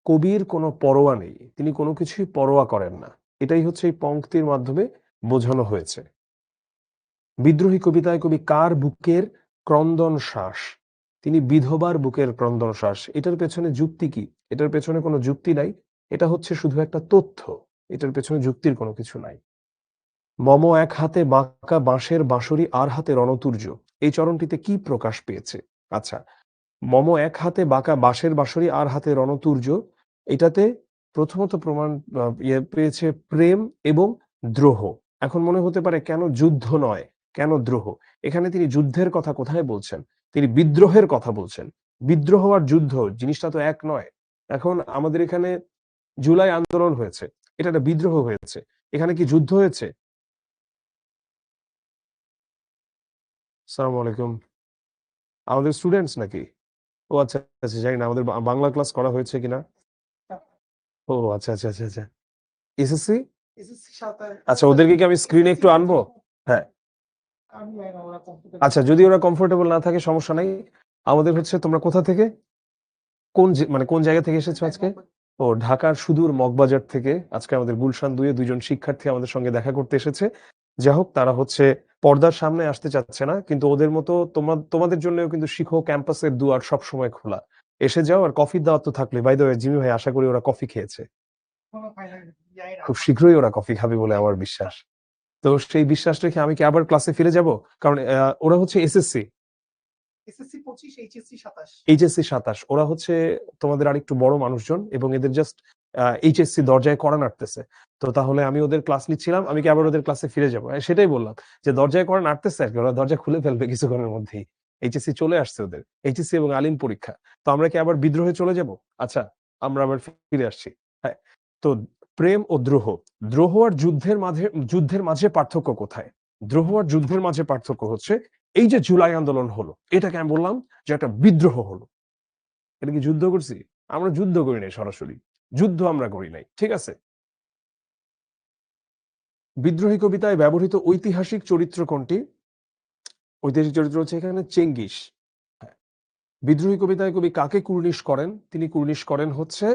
কবির কোনো পরোয়া নেই, তিনি কোনো কিছুই পরোয়া করেন না। এটাই হচ্ছে এই পংক্তির মাধ্যমে বোঝানো হয়েছে। বিদ্রোহী কবিতায় কবি কার বুকের ক্রন্দন শ্বাস? তিনি বিধবার বুকের ক্রন্দন শ্বাস। এটার পেছনে যুক্তি কি? এটার পেছনে কোনো যুক্তি নাই, এটা হচ্ছে শুধু একটা তথ্য, এটার পেছনে যুক্তির কোনো কিছু নাই। মম এক হাতে বাঁকা বাঁশের বাঁশরি, আর হাতে রণতুর্য, এই চরণটিতে কি প্রকাশ পেয়েছে? আচ্ছা, মম এক হাতে বাঁকা বাঁশের বাঁশরি, আর হাতে রণতুর্য, এটাতে প্রথমত প্রমাণ পেয়েছে প্রেম এবং দ্রোহ। এখন মনে হতে পারে কেন যুদ্ধ নয়, কেন দ্রোহ? এখানে তিনি যুদ্ধের কথা কোথায় বলছেন? তিনি বিদ্রোহের কথা বলছেন। বিদ্রোহ আর যুদ্ধ জিনিসটা তো এক নয়। এখন আমাদের এখানে জুলাই আন্দোলন হয়েছে, এটা একটা বিদ্রোহ হয়েছে, এখানে কি যুদ্ধ হয়েছে? সালাম আলাইকুম। আমাদের স্টুডেন্টস নাকি? ও আচ্ছা আচ্ছা, জানি না আমাদের বাংলা ক্লাস করা হয়েছে কিনা। ও আচ্ছা আচ্ছা আচ্ছা আচ্ছা। এসএসসি, আচ্ছা, ওদেরকে কি আমি স্ক্রিনে একটু আনবো? হ্যাঁ, আচ্ছা, যদি ওরা কমফোর্টেবল না থাকে সমস্যা নাই। আমাদের হচ্ছে, তোমরা কোথা থেকে, মানে কোন জায়গা থেকে এসেছো আজকে? ও, ঢাকার সুদূর মগবাজার থেকে আজকে আমাদের গুলশান 2-এ দুইজন শিক্ষার্থী আমাদের সঙ্গে দেখা করতে এসেছে। যাই হোক, তারা হচ্ছে পর্দার সামনে আসতে চাচ্ছে না, কিন্তু ওদের মতো তোমাদের জন্যও কিন্তু শিখো ক্যাম্পাসের দুয়ার সব সময় খোলা। এসে যাও, আর কফির দাওয়াত তো থাকলে। বাই দ্য ওয়ে, জিমি ভাই, আশা করি ওরা কফি খেয়েছে। খুব শীঘ্রই ওরা কফি খাবে বলে আমার বিশ্বাস। তো সেই বিশ্বাস রেখে আমি কি আবার ক্লাসে ফিরে যাব? কারণ ওরা হচ্ছে এসএসসি, এইচএসসি 27, ওরা হচ্ছে তোমাদের আরেকটু বড় মানুষজন, এবং এদের জাস্ট এইচএসসি দরজায় কড়া নাড়তেছে। তো তাহলে আমি ওদের ক্লাস নিচ্ছিলাম, আমি কি আবার ওদের ক্লাসে ফিরে যাবো? সেটাই বললাম, যে দরজায় কড়া নাড়তেছে আর কি, ওরা দরজা খুলে ফেলবে কিছুক্ষণের মধ্যেই। এইচএসসি চলে আসছে ওদের, এইচএসসি এবং আলিম পরীক্ষা। তো আমরা কি আবার বিদ্রোহে চলে যাব? আচ্ছা, আমরা আবার ফিরে আসছি। হ্যাঁ, তো প্রেম ও দ্রোহ, দ্রোহ আর যুদ্ধের মাঝে পার্থক্য কোথায়? দ্রোহ আর যুদ্ধের মাঝে পার্থক্য হচ্ছে এই যে জুলাই আন্দোলন হলো, এটাকে আমি বললাম যে একটা বিদ্রোহ হলো। এটা কি যুদ্ধ করছি? আমরা যুদ্ধ করি নাই, সরাসরি যুদ্ধ আমরা করি নাই, ঠিক আছে? বিদ্রোহী কবিতায় ব্যবহৃত ঐতিহাসিক চরিত্র কোনটি? ঐতিহাসিক চরিত্র হচ্ছে এখানে চেঙ্গিস। হ্যাঁ। বিদ্রোহী কবিতায় কবি কাকে কুর্নিশ করেন? তিনি কুর্নিশ করেন হচ্ছে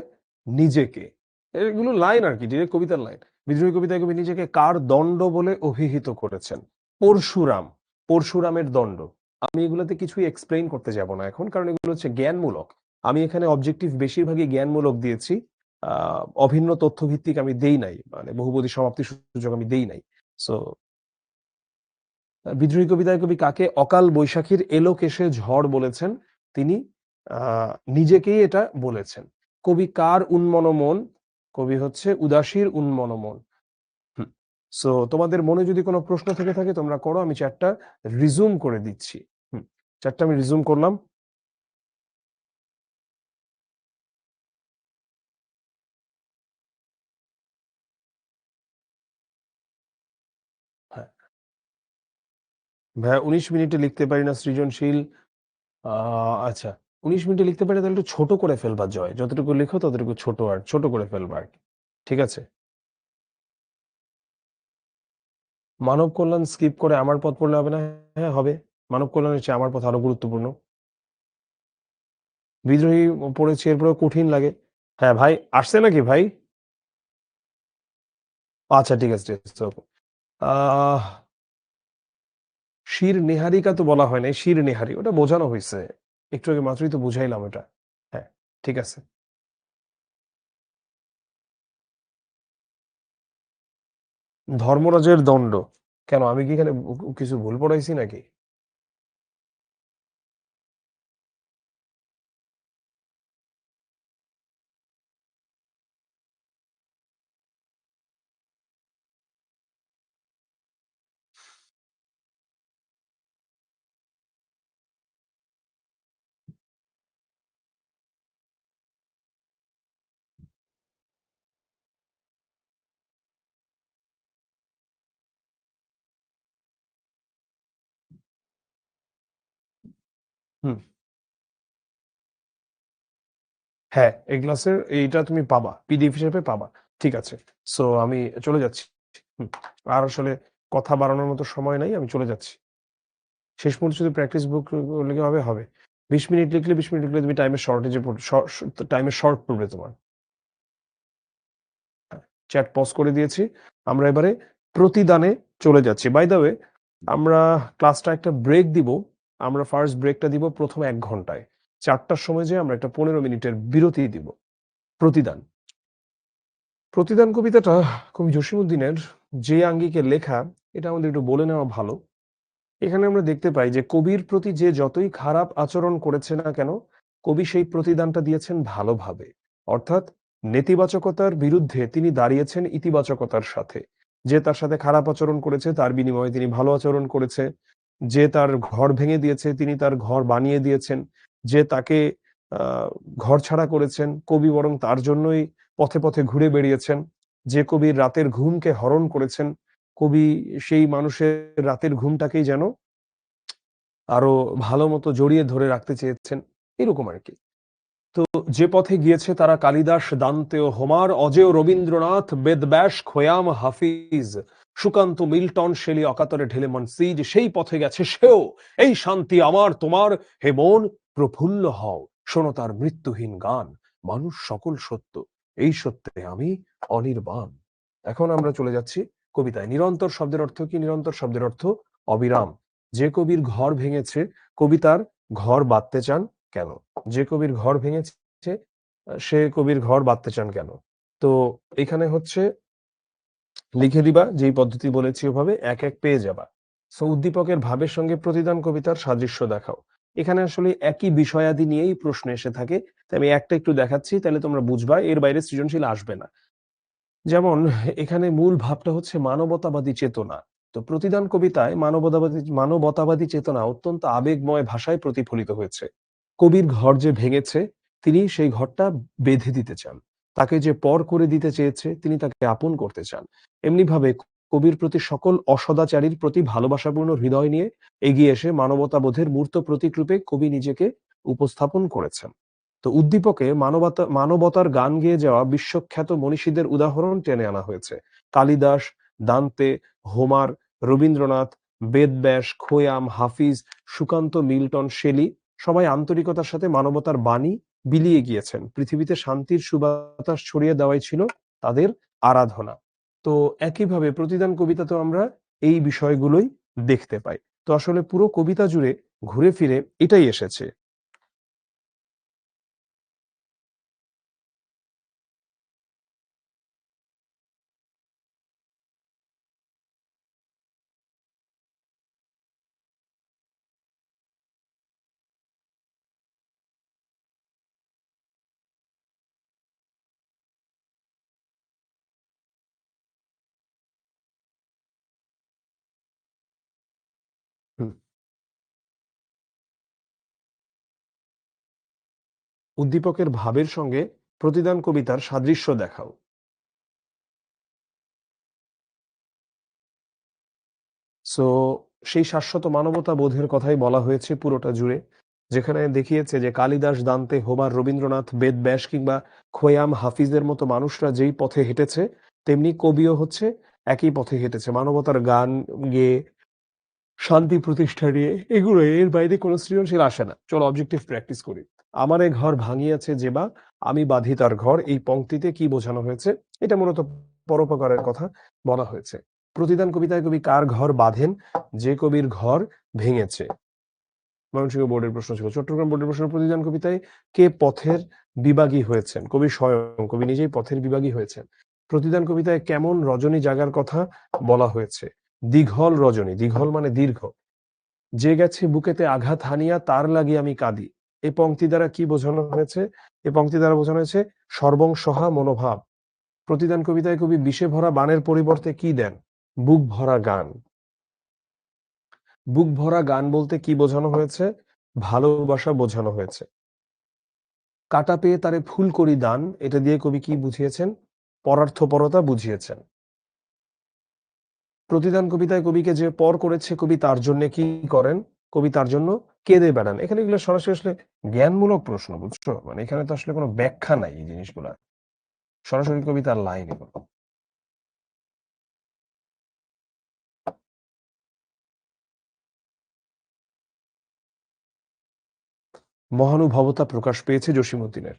নিজেকে। এগুলো লাইন আর কি, ডিরেক্ট কবিতার লাইন। বিদ্রোহী কবিতায় কবি নিজেকে কার দণ্ড বলে অভিহিত করেছেন? পরশুরাম। পরশুরামের দণ্ড। আমি এগুলোতে কিছুই এক্সপ্লেইন করতে যাব না এখন, কারণ এগুলো হচ্ছে জ্ঞানমূলক। আমি এখানে অবজেক্টিভ বেশিরভাগই জ্ঞানমূলক দিয়েছি। অভিন্ন তথ্যভিত্তিক আমি দেই নাই, মানে বহুপদী সমাপ্তি সূচক আমি দেই নাই। সো বিদ্রোহী কবিতায় কবি কাকে অকাল বৈশাখীর এলো কেশে ঝড় বলেছেন? তিনি নিজেকেই এটা বলেছেন। কবি কার উন্মনমন? কবি হচ্ছে উদাসীর উন্মনমন। সো তোমাদের মনে যদি কোনো প্রশ্ন থেকে থাকে তোমরা করো, আমি চ্যাটটা রিজুম করে দিচ্ছি। চ্যাটটা আমি রিজুম করলাম। হ্যাঁ ভাইয়া, 19 মিনিটে লিখতে পারি না সৃজনশীল। আচ্ছা, 19 মিনিটে লিখতে পারি তাহলে একটু ছোট করে ফেলবা জয়, যতটুকু লিখো ততটুকু ছোট করে ফেলবা আর কি। ঠিক আছে। মানব কল্যাণ স্কিপ করে আমার পথ পড়লে হবে না? হ্যাঁ হবে। মানব কল্যাণের চেয়ে আমার পথ আরো গুরুত্বপূর্ণ। বিদ্রোহী পড়েছি, এরপরে কঠিন লাগে। হ্যাঁ ভাই, আসছে নাকি ভাই? আচ্ছা ঠিক আছে ঠিক আছে, ওকে। আহ শির নেহারিকা তো বলা হয় নাই, শির নেহারি ওটা বোঝানো হয়েছে, একটু আগে মাত্রই তো বুঝাইলাম এটা। হ্যাঁ ঠিক আছে। ধর্মরাজের দণ্ড। কেন, আমি কি এখানে কিছু ভুল পড়াইছি নাকি? হুম। হ্যাঁ, এই ক্লাসের এইটা তুমি পাবা, পিডিএফ হিসেবে পাবা। ঠিক আছে। সো আমি চলে যাচ্ছি। হুম। আর আসলে কথা বাড়ানোর মতো সময় নাই, আমি চলে যাচ্ছি। শেষ পর্যন্ত শুধু প্র্যাকটিস বুক লিখে হবে হবে। 20 মিনিট লিখলে 20 মিনিট লিখলে তুমি টাইমের শর্টেজে টাইমের শর্ট পড়বে তোমার। চ্যাট পজ করে দিয়েছি। আমরা এবারে প্রতিদানে চলে যাচ্ছি। বাই দ্য ওয়ে, আমরা ক্লাসটা একটা ব্রেক দিব। আমরা ফার্স্ট ব্রেকটা দিব প্রথম 1 ঘন্টায়। 4টার সময় যে আমরা একটা 15 মিনিটের বিরতি দিব। প্রতিদান। প্রতিদান কবিতাটা কবি জসীমউদ্দিনের যে আঙ্গিকে লেখা, এটা আমাদের একটু বলে নেওয়া ভালো। এখানে আমরা দেখতে পাই যে কবির প্রতি যে যতই খারাপ আচরণ করেছে না কেন, কবি সেই প্রতিদানটা দিয়েছেন ভালোভাবে। অর্থাৎ নেতিবাচকতার বিরুদ্ধে তিনি দাঁড়িয়েছেন ইতিবাচকতার সাথে। যে তার সাথে খারাপ আচরণ করেছে তার বিনিময়ে তিনি ভালো আচরণ করেছে। যে তার ঘর ভেঙে দিয়েছে তিনি তার ঘর বানিয়ে দিয়েছেন। যে তাকে আহ ঘর ছাড়া করেছেন, কবি বরং তার জন্যই পথে পথে ঘুরে বেরিয়েছেন। যে কবির রাতের ঘুমকে হরণ করেছেন, কবি সেই মানুষের রাতের ঘুমটাকেই যেন আরো ভালো মতো জড়িয়ে ধরে রাখতে চেয়েছেন, এরকম আর কি। তো যে পথে গিয়েছে তারা কালিদাস, দান্তে ও হোমার, অজেয় রবীন্দ্রনাথ, বেদব্যাস, খোয়াম, হাফিজ, সুকান্ত, মিল্টন, শেলি অকাতরে ঢেলে মনসিজ, সেই পথে গেছে সেও। এই শান্তি আমার তোমার, হে মন প্রফুল্ল হও, শোনো তার মৃত্যুহীন গান, মানুষ সকল সত্য, এই সত্যে আমি অনির্বাণ। এখন আমরা চলে যাচ্ছি কবিতায়। নিরন্তর শব্দের অর্থ কি? নিরন্তর শব্দের অর্থ অবিরাম। যে কবির ঘর ভেঙেছে, কবি তার ঘর বাঁধতে চান কেন? যে কবির ঘর ভেঙেছে সে কবির ঘর বাঁধতে চান কেন? তো এখানে হচ্ছে লিখে দিবা, যেই পদ্ধতি বলেছি ওভাবে এক এক পেয়ে যাবা। সো উদ্দীপকের ভাবের সঙ্গে প্রতিদান কবিতার সাদৃশ্য দেখাও। এখানে আসলে একই বিষয়াদি নিয়েই প্রশ্ন এসে থাকে, তাই আমি একটা একটু দেখাচ্ছি, তাহলে তোমরা বুঝবা, এর বাইরে সৃজনশীল আসবে না। যেমন এখানে মূল ভাবটা হচ্ছে মানবতাবাদী চেতনা। তো প্রতিদান কবিতায় মানবতাবাদী চেতনা অত্যন্ত আবেগময় ভাষায় প্রতিফলিত হয়েছে। কবির ঘর যে ভেঙেছে, তিনি সেই ঘরটা বেঁধে দিতে চান। তাকে যে পর করে দিতে চেয়েছে, তিনি তাকে আপন করতে চান। এমনি ভাবে কবির প্রতি সকল অসদাচারীর প্রতি ভালোবাসাপূর্ণ হৃদয় নিয়ে এগিয়ে এসে মানবতাবোধের মূর্ত প্রতীক রূপে কবি নিজেকে উপস্থাপন করেছেন। তো উদ্দীপকে মানবতার গান গেয়ে যাওয়া বিশ্বখ্যাত মনীষীদের উদাহরণ টেনে আনা হয়েছে। কালিদাস, দান্তে, হোমার, রবীন্দ্রনাথ, বেদব্যাস, খোয়াম, হাফিজ, সুকান্ত, মিল্টন, শেলি সবাই আন্তরিকতার সাথে মানবতার বাণী বিলিয়ে গিয়েছেন। পৃথিবীতে শান্তির সুবাতাস ছড়িয়ে দেওয়াই ছিল তাদের আরাধনা। তো তো একইভাবে প্রতিদান কবিতাতেও আমরা এই বিষয়গুলোই দেখতে পাই। তো আসলে পুরো কবিতা জুড়ে ঘুরে ফিরে এটাই এসেছে। হুম। উদ্দীপকের ভাবের সঙ্গে প্রতিদান কবিতার সাদৃশ্য দেখাও। সো সেই শাশ্বত মানবতা বোধের কথাই বলা হয়েছে পুরোটা জুড়ে। যেখানে দেখিয়েছে যে কালিদাস, দান্তে, হোমার, রবীন্দ্রনাথ, বেদব্যাস কিংবা খোয়াম, হাফিজের মতো মানুষরা যেই পথে হেঁটেছে, তেমনি কবিও হচ্ছে একই পথে হেঁটেছে। মানবতার গান গেয়ে, শান্তি প্রতিষ্ঠা নিয়ে, এগুলো এর বাইরে কোনো সৃজনশীল আসে না। চলো অবজেক্টিভ প্র্যাকটিস করি। আমারে ঘর ভাঙিয়াছে যেবা, আমি বাঁধি তার ঘর। এই পংক্তিতে কি বোঝানো হয়েছে? এটা মূলত পরোপকারের কথা বলা হয়েছে। প্রতিদান কবিতায় কবি কার ঘর বাঁধেন? যে কবির ঘর ভেঙেছে। ময়মনসিংহ বোর্ডের প্রশ্ন ছিল। চট্টগ্রাম বোর্ডের প্রশ্ন, প্রতিদান কবিতায় কে পথের বিভাগী হয়েছেন? কবি স্বয়ং, কবি নিজেই পথের বিভাগী হয়েছেন। প্রতিদান কবিতায় কেমন রজনী জাগার কথা বলা হয়েছে? দীঘল রজনী, দীঘল মানে দীর্ঘ। যে গেছে বুকেতে আঘাত হানিয়া তার লাগি আমি কাঁদি। এই পংক্তি দ্বারা কি বোঝানো হয়েছে? এই পংক্তি দ্বারা বোঝানো হয়েছে সর্বংসহা মনোভাব। প্রতিদান কবিতায় কবি বিষে ভরা বানের পরিবর্তে কি দেন? বুক ভরা গান। বুক ভরা গান বলতে কি বোঝানো হয়েছে? ভালোবাসা বোঝানো হয়েছে। কাটা পেয়ে তারে ফুল করি দান, এটা দিয়ে কবি কি বুঝিয়েছেন? পরার্থপরতা বুঝিয়েছেন। প্রতিদান কবিতায় কবিকে যে পর করেছে, কবি তার জন্য কি করেন? কবি তার জন্য কেঁদে বেড়ান। এখানে এগুলো সরাসরি আসলে জ্ঞানমূলক প্রশ্ন, বুঝছো? মানে এখানে তো আসলে কোনো ব্যাখ্যা নাই এই জিনিসগুলা। সরাসরি কবিতার লাইন এগুলো। মহানুভবতা প্রকাশ পেয়েছে জসীমউদ্দিনের।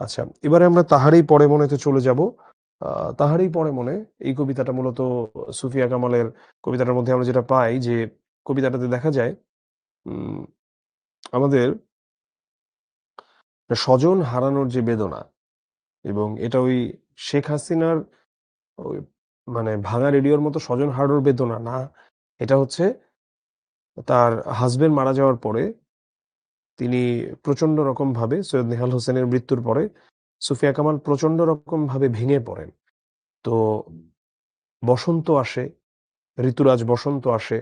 আচ্ছা, এবারে আমরা তাহারই পরে মনেতে চলে যাব। তাহারই পরে মনে, এই কবিতাটা মূলত সুফিয়া কামালের কবিতাটার মধ্যে আমরা যেটা পাই যে কবিতাটাতে দেখা যায় উম আমাদের স্বজন হারানোর যে বেদনা, এবং এটা ওই শেখ হাসিনার ওই মানে ভাঙা রেডিওর মতো স্বজন হারানোর বেদনা না। এটা হচ্ছে তার হাসব্যান্ড মারা যাওয়ার পরে তিনি প্রচন্ড রকম ভাবে, সৈয়দ নেহাল হোসেনের মৃত্যুর পরে সুফিয়া কামাল প্রচন্ড রকম ভাবে ভেঙে পড়েন। তো বসন্ত আসে, ঋতুরাজ বসন্ত আসে,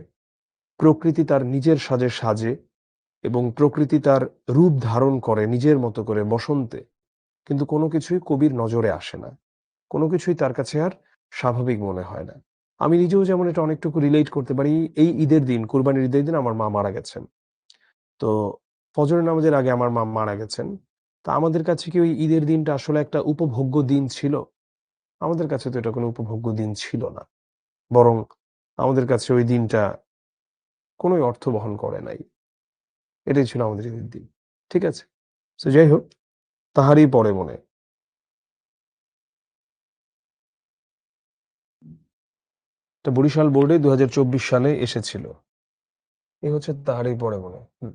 প্রকৃতি তার নিজের সাজে সাজে, এবং প্রকৃতি তার রূপ ধারণ করে নিজের মতো করে বসন্তে। কিন্তু কোনো কিছুই কবির নজরে আসে না। কোনো কিছুই তার কাছে আর স্বাভাবিক মনে হয় না। আমি নিজেও যেমন এটা অনেকটুকু রিলেট করতে পারি। এই ঈদের দিন, কুরবানির ঈদের দিন আমার মা মারা গেছেন। তো ফজরের নামাজের আগে আমার মা মারা গেছেন। তা আমাদের কাছে কি ওই ঈদের দিনটা আসলে একটা উপভোগ্য দিন ছিল? আমাদের কাছে তো এটা কোনো উপভোগ্য দিন ছিল না। বরং আমাদের কাছে ওই দিনটা কোনোই অর্থ বহন করে নাই। এটাই ছিল আমাদের ঈদের দিন। ঠিক আছে? সো যাই হোক, তাহারই পরে মনে। এটা বরিশাল বোর্ডে ২০২৪ সালে এসেছিল। এই হচ্ছে তাহারই পরে মনে। হুম।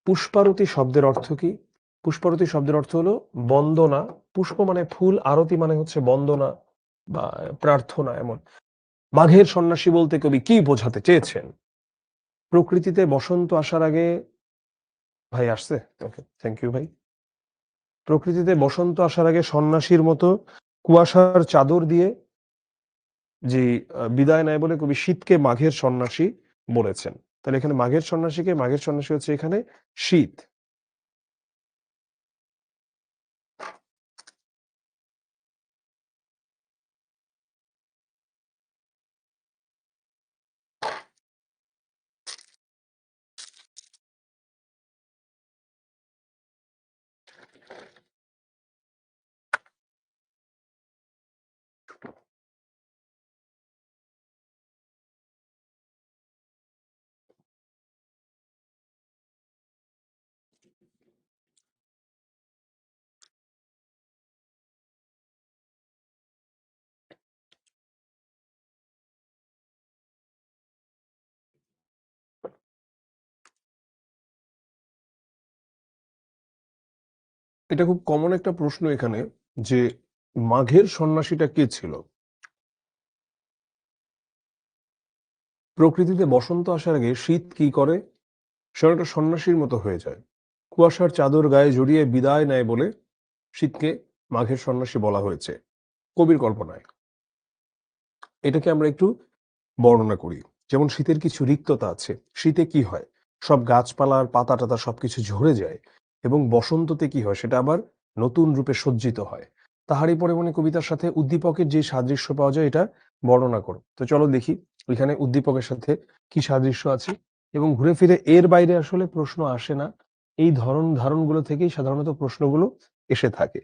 পুষ্পারতি শব্দের অর্থ কি? পুষ্পারতি শব্দের অর্থ হলো বন্দনা। পুষ্প মানে ফুল, আরতি মানে হচ্ছে বন্দনা বা প্রার্থনা এমন। মাঘের সন্ন্যাসী বলতে কবি কি বোঝাতে চেয়েছেন? প্রকৃতিতে বসন্ত আসার আগে, ভাই আসছে? ওকে, থ্যাংক ইউ ভাই। প্রকৃতিতে বসন্ত আসার আগে সন্ন্যাসীর মতো কুয়াশার চাদর দিয়ে যে বিদায় নেয় বলে কবি শীতকে মাঘের সন্ন্যাসী বলেছেন। তাহলে এখানে মাঘের সন্ন্যাসীকে, মাঘের সন্ন্যাসী হচ্ছে এখানে শীত। এটা খুব কমন একটা প্রশ্ন এখানে যে মাঘের সন্ন্যাসীটা কে ছিল? প্রকৃতিতে বসন্ত আসার আগে শীত কি করে? সে অনেকটা সন্ন্যাসীর মতো হয়ে যায়। কুয়াশার চাদর গায়ে জড়িয়ে বিদায় নেয় বলে শীতকে মাঘের সন্ন্যাসী বলা হয়েছে কবির কল্পনায়। এটাকে আমরা একটু বর্ণনা করি। যেমন শীতের কিছু রিক্ততা আছে। শীতে কি হয়? সব গাছপালার পাতা-টাতা সবকিছু ঝরে যায় এবং বসন্ততে কি হয়? সেটা আবার নতুন রূপে সজ্জিত হয়। তাহারই পরে মনে কবিতার সাথে উদ্দীপকের যে সাদৃশ্য পাওয়া যায় এটা বর্ণনা করো। তো চলো দেখি এখানে উদ্দীপকের সাথে কি সাদৃশ্য আছে এবং ঘুরে ফিরে এর বাইরে আসলে প্রশ্ন আসে না। এই ধারণগুলো থেকেই সাধারণত প্রশ্নগুলো এসে থাকে।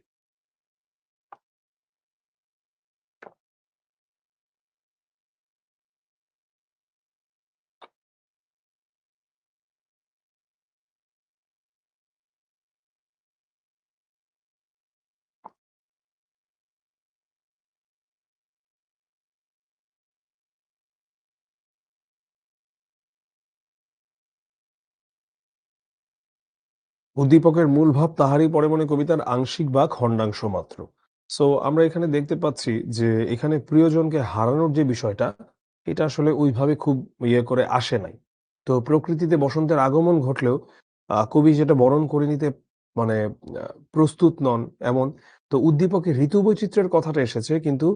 উদ্দীপকের মূল ভাব তাহারই পরে মনে কবিতার আংশিক বা খণ্ডাংশ মাত্র। সো আমরা এখানে দেখতে পাচ্ছি যে এখানে প্রিয়জনকে হারানোর যে বিষয়টা এটা আসলে ওইভাবে খুব করে আসে নাই। তো প্রকৃতিতে বসন্তের আগমন ঘটলেও কবি যেটা বরণ করে নিতে মানে প্রস্তুত নন এমন। তো উদ্দীপকে ঋতু বৈচিত্র্যের কথাটা এসেছে কিন্তু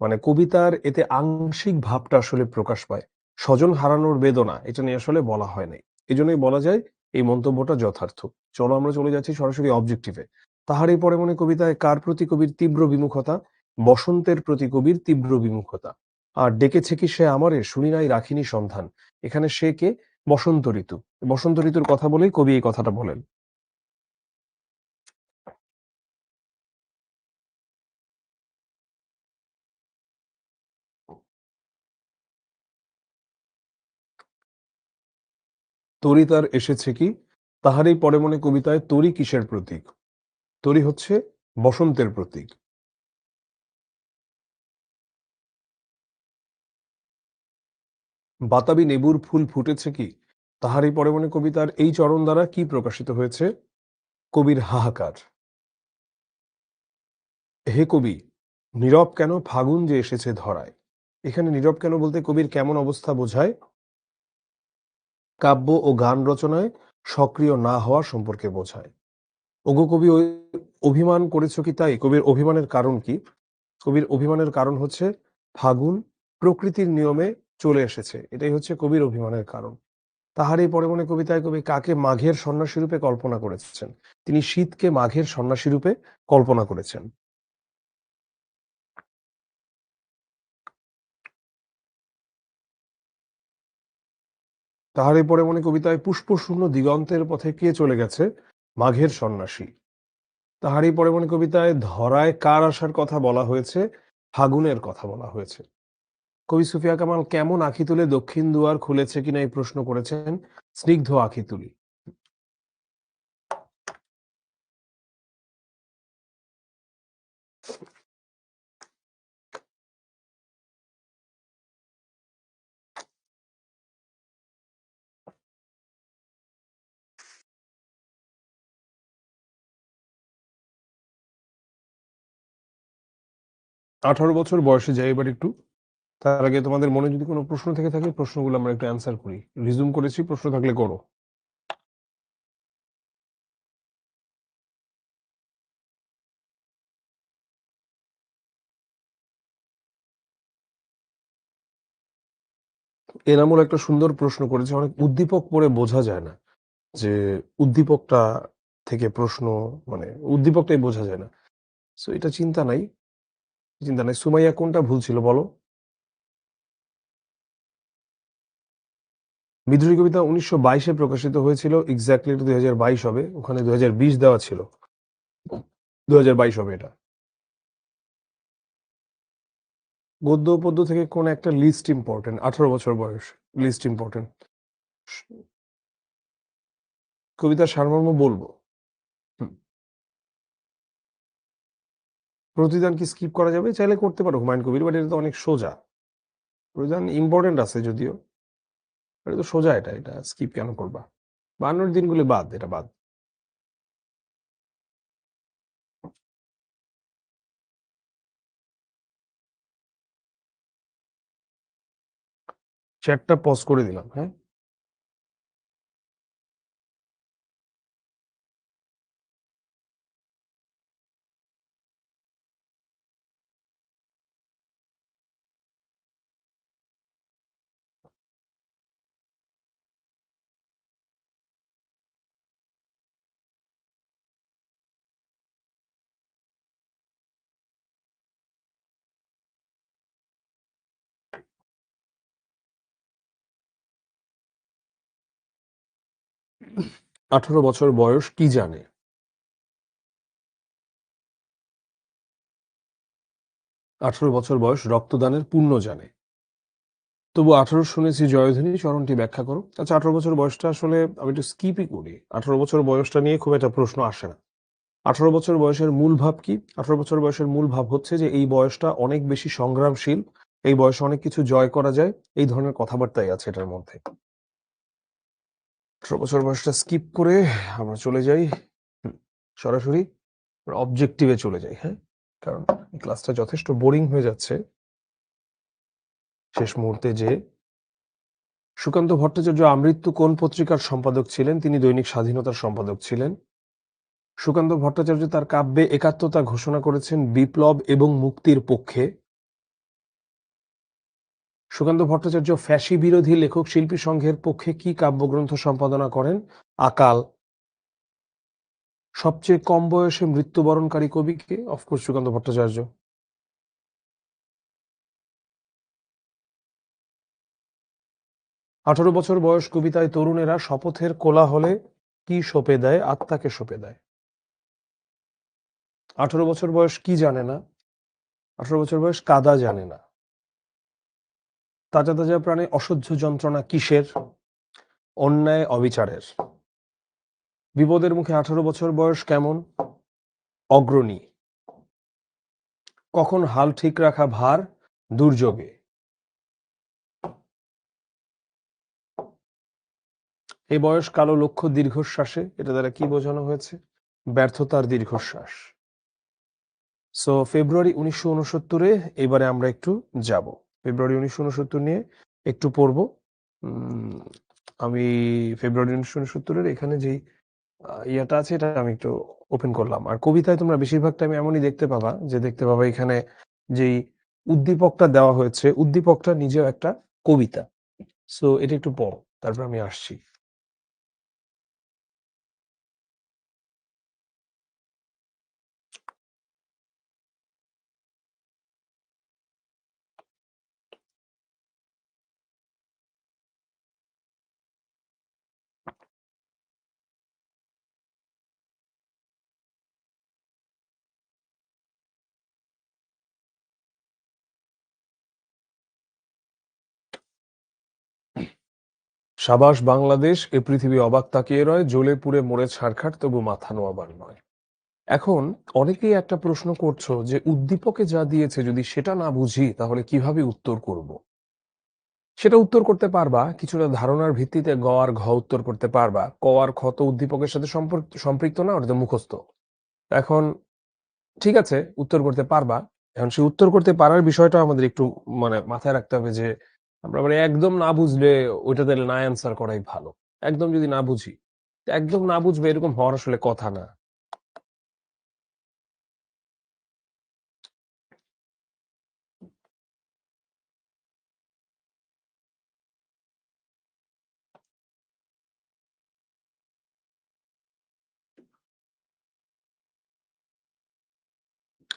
মানে কবিতার এতে আংশিক ভাবটা আসলে প্রকাশ পায়। স্বজন হারানোর বেদনা এটা নিয়ে আসলে বলা হয় নাই। এজন্যই বলা যায় এই মন্তব্যটা যথার্থ। চলো আমরা চলে যাচ্ছি সরাসরি অবজেক্টিভে। তাহারই পরে মনে কবিতায় কার প্রতি কবির তীব্র বিমুখতা? বসন্তের প্রতি কবির তীব্র বিমুখতা। আর ডেকেছে কি সে আমারে শুনি নাই রাখিনি সন্ধান। এখানে সে কে? বসন্ত ঋতু। বসন্ত ঋতুর কথা বলেই কবি এই কথাটা বলেন। তরি তার এসেছে কি? তাহারই পরে মনে কবিতায় তরি কিসের প্রতীক? তরি হচ্ছে বসন্তের প্রতীক। বাতাবি নেবুর ফুল ফুটেছে কি? তাহারই পরে মনে কবিতার এই চরণ দ্বারা কি প্রকাশিত হয়েছে? কবির হাহাকার। হে কবি, নীরব কেন ফাগুন যে এসেছে ধরায়। এখানে নীরব কেন বলতে কবির কেমন অবস্থা বোঝায়? কাব্য ও গান রচনায় সক্রিয় না হওয়া সম্পর্কে বোঝায়। ওগো কবি ওই অভিমান করেছ কি তাই? কবির অভিমানের কারণ কি? কবির অভিমানের কারণ হচ্ছে ফাগুন প্রকৃতির নিয়মে চলে এসেছে। এটাই হচ্ছে কবির অভিমানের কারণ। তাহারই পরে মনে কবিতায় কবি কাকে মাঘের সন্ন্যাসী রূপে কল্পনা করেছেন? তিনি শীতকে মাঘের সন্ন্যাসী রূপে কল্পনা করেছেন। তাহারই পরে মনে কবিতায় পুষ্পশূন্য দিগন্তের পথে কে চলে গেছে? মাঘের সন্ন্যাসী। তাহারই পরে মনে কবিতায় ধরায় কার আসার কথা বলা হয়েছে? ফাগুনের কথা বলা হয়েছে। কবি সুফিয়া কামাল কেমন আঁখি তুলে দক্ষিণ দুয়ার খুলেছে কিনা এই প্রশ্ন করেছেন। স্নিগ্ধ আঁখি তুলি। 18 বছর বয়সে যাই এবার একটু। তার আগে তোমাদের মনে যদি কোনো প্রশ্ন থেকে থাকে প্রশ্নগুলো আমরা একটু অ্যান্সার করি। রিজুম করেছি, প্রশ্ন থাকলে করো। এনামুল একটা সুন্দর প্রশ্ন করেছে। অনেক উদ্দীপক পড়ে বোঝা যায় না যে উদ্দীপকটা থেকে প্রশ্ন মানে উদ্দীপকটাই বোঝা যায় না। সো এটা চিন্তা নাই। সুমাইয়া কোনটা ভুল ছিল বলো? বিদ্রোহী কবিতা 1922 প্রকাশিত হয়েছিল। এক্সাক্টলি এটা 2022 হবে। ওখানে 2020 দেওয়া ছিল। 2022 হবে এটা। গদ্য পদ্য থেকে কোন একটা লিস্ট ইম্পর্টেন্ট। 18 বছর বয়স। List important. কবিতার সারমর্ম বলবো। হুম। প্রতিদান কি স্কিপ করা যাবে? চাইলে করতে পারো হুমায়ুন কবির, বাট এটা তো অনেক সোজা। প্রতিদান ইম্পর্টেন্ট আছে যদিও। এটা তো সোজা, এটা স্কিপ কেন করবা? বায়ান্নর দিনগুলি বাদ, এটা বাদ। চ্যাটটা পজ করে দিলাম, হ্যাঁ? আঠারো বছর বয়স কি জানে? 18 বছর বয়স রক্তদানের পুণ্য জানে। তবু 18 শুনেছি জয়ধ্বনি, চরণটি ব্যাখ্যা করো। আচ্ছা, 18 বছর বয়সটা আসলে আমি একটু স্কিপই করি। 18 বছর বয়সটা নিয়ে খুব একটা প্রশ্ন আসে না। 18 বছর বয়সের মূল ভাব কি? 18 বছর বয়সের মূল ভাব হচ্ছে যে এই বয়সটা অনেক বেশি সংগ্রামশীল। এই বয়সে অনেক কিছু জয় করা যায়। এই ধরনের কথাবার্তাই আছে এটার মধ্যে। 18 বছর বয়সটা স্কিপ করে আমরা চলে যাই হুম, সরাসরি অবজেক্টিভে চলে যাই, হ্যাঁ? কারণ এই ক্লাসটা যথেষ্ট বোরিং হয়ে যাচ্ছে শেষ মুহূর্তে যেয়ে। সুকান্ত ভট্টাচার্য আমৃত্যু কোন পত্রিকার সম্পাদক ছিলেন? তিনি দৈনিক স্বাধীনতার সম্পাদক ছিলেন। সুকান্ত ভট্টাচার্য তার কাব্যে একাত্মতা ঘোষণা করেছেন বিপ্লব এবং মুক্তির পক্ষে। সুকান্ত ভট্টাচার্য ফ্যাসি বিরোধী লেখক শিল্পী সংঘের পক্ষে কি কাব্যগ্রন্থ সম্পাদনা করেন? আকাল। সবচেয়ে কম বয়সে মৃত্যুবরণকারী কবি কে? অফকোর্স সুকান্ত ভট্টাচার্য। 18 বছর বয়স কবিতায় তরুণেরা শপথের কোলাহলে কি সঁপে দেয়? আত্মাকে সঁপে দেয়। 18 বছর বয়স কি জানে না? 18 বছর বয়স কাদা জানে না। তাজা তাজা প্রাণে অসহ্য যন্ত্রণা কিসের? অন্যায় অবিচারের। বিপদের মুখে 18 বছর বয়স কেমন? অগ্রণী। কখন হাল ঠিক রাখা ভার? দুর্যোগে। এই বয়স কালো লক্ষ্য দীর্ঘশ্বাসে। এটা দ্বারা কি বোঝানো হয়েছে? ব্যর্থতার দীর্ঘশ্বাস। সো ফেব্রুয়ারি 1969-এ এবারে আমরা একটু যাব। ফেব্রুয়ারি 1969 নিয়ে একটু পড়ব। আমি ফেব্রুয়ারি 1969-এর এখানে যেই ইয়েটা আছে এটা আমি একটু ওপেন করলাম। আর কবিতায় তোমরা বেশিরভাগ টাইমে এমনই দেখতে পাবা এখানে যেই উদ্দীপকটা দেওয়া হয়েছে, উদ্দীপকটা নিজেও একটা কবিতা। সো এটা একটু পড়ো, তারপর আমি আসছি। সাবাস বাংলাদেশ, এ পৃথিবী অবাক তাকিয়ে রয়, জ্বলে পুড়ে মরে ছারখার, তবু মাথা নোয়াবার নয়। এখন অনেকেই একটা প্রশ্ন করছো যে উদ্দীপকে যা দিয়েছে যদি সেটা না বুঝি তাহলে কিভাবে উত্তর করব? সেটা উত্তর করতে পারবা কিছুটা ধারণার ভিত্তিতে। গ আর ঘ উত্তর করতে পারবা। ক আর খ তো উদ্দীপকের সাথে সম্পৃক্ত না, ওটা তো মুখস্থ। এখন ঠিক আছে, উত্তর করতে পারবা। এখন সেই উত্তর করতে পারার বিষয়টা আমাদের একটু মানে মাথায় রাখতে হবে যে আমরা মানে একদম না বুঝলে ওইটাতে না অ্যান্সার করাই ভালো। একদম যদি না বুঝি, একদম না বুঝবে এরকম হওয়ার আসলে কথা না।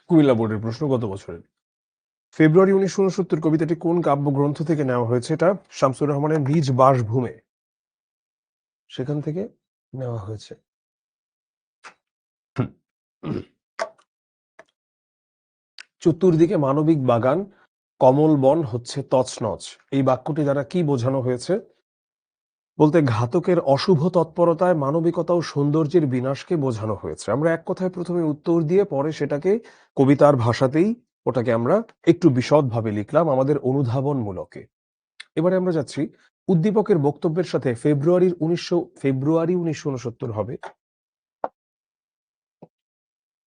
কুমিল্লা বোর্ডের প্রশ্ন গত বছরের। ফেব্রুয়ারি 1969 কবিতাটি কোন কাব্যগ্রন্থ থেকে নেওয়া হয়েছে? এটা শামসুর রহমানের নিজ বাসভূমে, সেখান থেকে নেওয়া হয়েছে। চতুর্দিকে মানবিক বাগান, কমল বন হচ্ছে তছনছ। এই বাক্যটি দ্বারা কি বোঝানো হয়েছে? বলতে ঘাতকের অশুভ তৎপরতায় মানবিকতা ও সৌন্দর্যের বিনাশকে বোঝানো হয়েছে। আমরা এক কথায় প্রথমে উত্তর দিয়ে পরে সেটাকে কবিতার ভাষাতেই ওটাকে আমরা একটু বিশদভাবে লিখলাম আমাদের অনুধাবন মূলকে। এবারে আমরা যাচ্ছি উদ্দীপকের বক্তব্যের সাথে। ফেব্রুয়ারি 1969 হবে।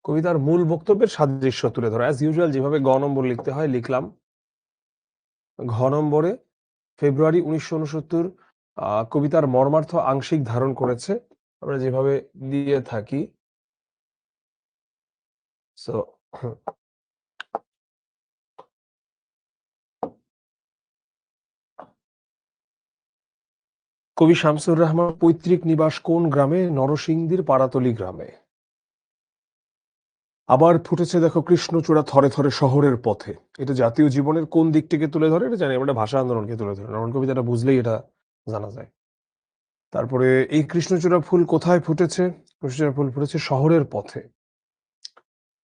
কবিতার মূল বক্তব্যের সাদৃশ্য তুলে ধরা, অ্যাজ ইউজুয়াল যেভাবে গ নম্বর লিখতে হয় লিখলাম। ঘ নম্বরে ফেব্রুয়ারি 1969 কবিতার মর্মার্থ আংশিক ধারণ করেছে, আমরা যেভাবে দিয়ে থাকি। সো কবি শামসুর রহমান পৈতৃক নিবাস কোন গ্রামে? নরসিংদীর পাড়াতলী গ্রামে। আবার ফুটেছে দেখো কৃষ্ণচূড়া থরে থরে শহরের পথে। এটা জাতীয় জীবনের কোন দিকটিকে তুলে ধরে? এটা জানি, আমরা ভাষা আন্দোলনকে তুলে ধরে। নরম কবিতাটা বুঝলেই এটা জানা যায়। তারপরে এই কৃষ্ণচূড়া ফুল কোথায় ফুটেছে? কৃষ্ণচূড়া ফুল ফুটেছে শহরের পথে।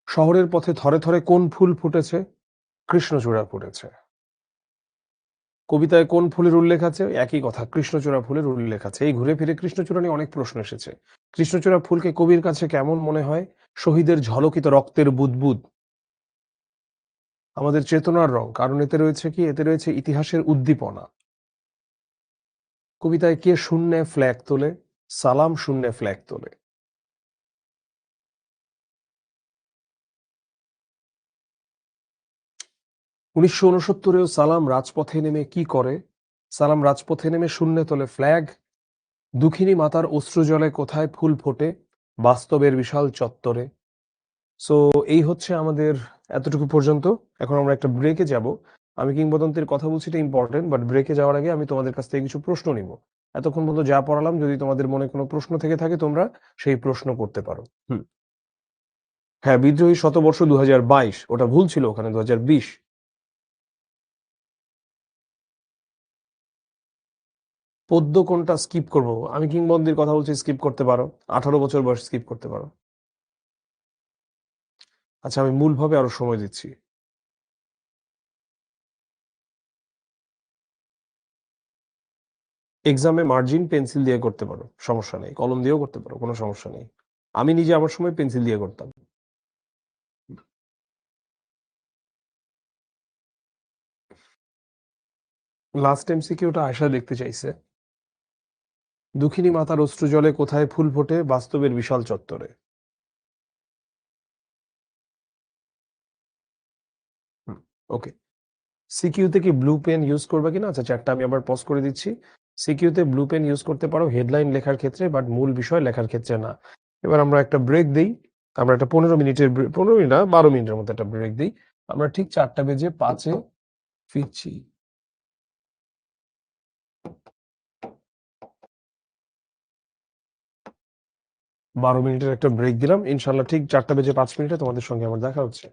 শহরের পথে থরে থরে কোন ফুল ফুটেছে? কৃষ্ণচূড়া ফুটেছে। কবিতায় কোন ফুলের উল্লেখ আছে? একই কথা, কৃষ্ণচূড়া ফুলের উল্লেখ আছে। এই ঘুরে ফিরে কৃষ্ণচূড়া নিয়ে অনেক প্রশ্ন এসেছে। কৃষ্ণচূড়া ফুলকে কবির কাছে কেমন মনে হয়? শহীদের ঝলকিত রক্তের বুদবুদ, আমাদের চেতনার রং। কারণ এতে রয়েছে কি? এতে রয়েছে ইতিহাসের উদ্দীপনা। কবিতায় কে শূন্যে ফ্ল্যাগ তোলে? সালাম শূন্যে ফ্ল্যাগ তোলে। 1969-এও সালাম রাজপথে নেমে কি করে? সালাম রাজপথে নেমে শূন্যে তোলে ফ্ল্যাগ। দুঃখিনী মাতার অশ্রুজলে কোথায় ফুল ফোটে? বাস্তবের বিশাল চত্বরে। সো এই হচ্ছে আমাদের এতটুকু পর্যন্ত। এখন আমরা একটা ব্রেকে যাব। আমি কিংবদন্তির কথা বলছি, এটা ইম্পর্টেন্ট, বাট ব্রেকে যাওয়ার আগে আমি তোমাদের কাছ থেকে কিছু প্রশ্ন নিব। এতক্ষণ পর্যন্ত যা পড়ালাম, যদি তোমাদের মনে কোনো প্রশ্ন থেকে থাকে তোমরা সেই প্রশ্ন করতে পারো। হ্যাঁ, বিদ্রোহী শতবর্ষ 2022, ওটা ভুল ছিল, ওখানে 2020। পদ্য কোনটা স্কিপ করব? আমি কিংবদন্তির কথা বলছি, স্কিপ করতে পারো। 18 বছর বয়স, স্কিপ করতে পারো। আচ্ছা, আমি মূলভাবে আরো সময় দিচ্ছি। এক্সামে মার্জিন পেন্সিল দিয়ে করতে পারো, সমস্যা নেই। কলম দিয়েও করতে পারো, কোনো সমস্যা নেই। আমি নিজে আমার সময় পেন্সিল দিয়ে করতাম। লাস্ট এমসিকিউটা আয়শা দেখতে চাইছে। দুঃখিনী মাতার অশ্রু জলে কোথায় ফুল ফোটে? বাস্তবের বিশাল চত্বরে। ওকে। সিকিউতে কি ব্লু পেন ইউজ করবে কিনা? আচ্ছা, চ্যাটটা আমি আবার পজ করে দিচ্ছি। সিকিউতে ব্লু পেন ইউজ করতে পারো হেডলাইন লেখার ক্ষেত্রে, বাট মূল বিষয় লেখার ক্ষেত্রে না। এবার আমরা একটা ব্রেক দিই। আমরা একটা 15 মিনিটের 15 মিনিট না, 12 মিনিটের মতো একটা ব্রেক দিই। আমরা ঠিক 4টা বেজে 5-এ ফিরছি। 12 মিনিটের একটা ব্রেক দিলাম। ইনশাল্লাহ ঠিক 4টা বেজে 5 মিনিটে তোমাদের সঙ্গে আমার দেখা হচ্ছে।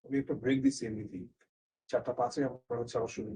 আমি একটা ব্রেক দিচ্ছি এমনিতেই। 4টা 5-এ আমরা হচ্ছে আবার শুরু।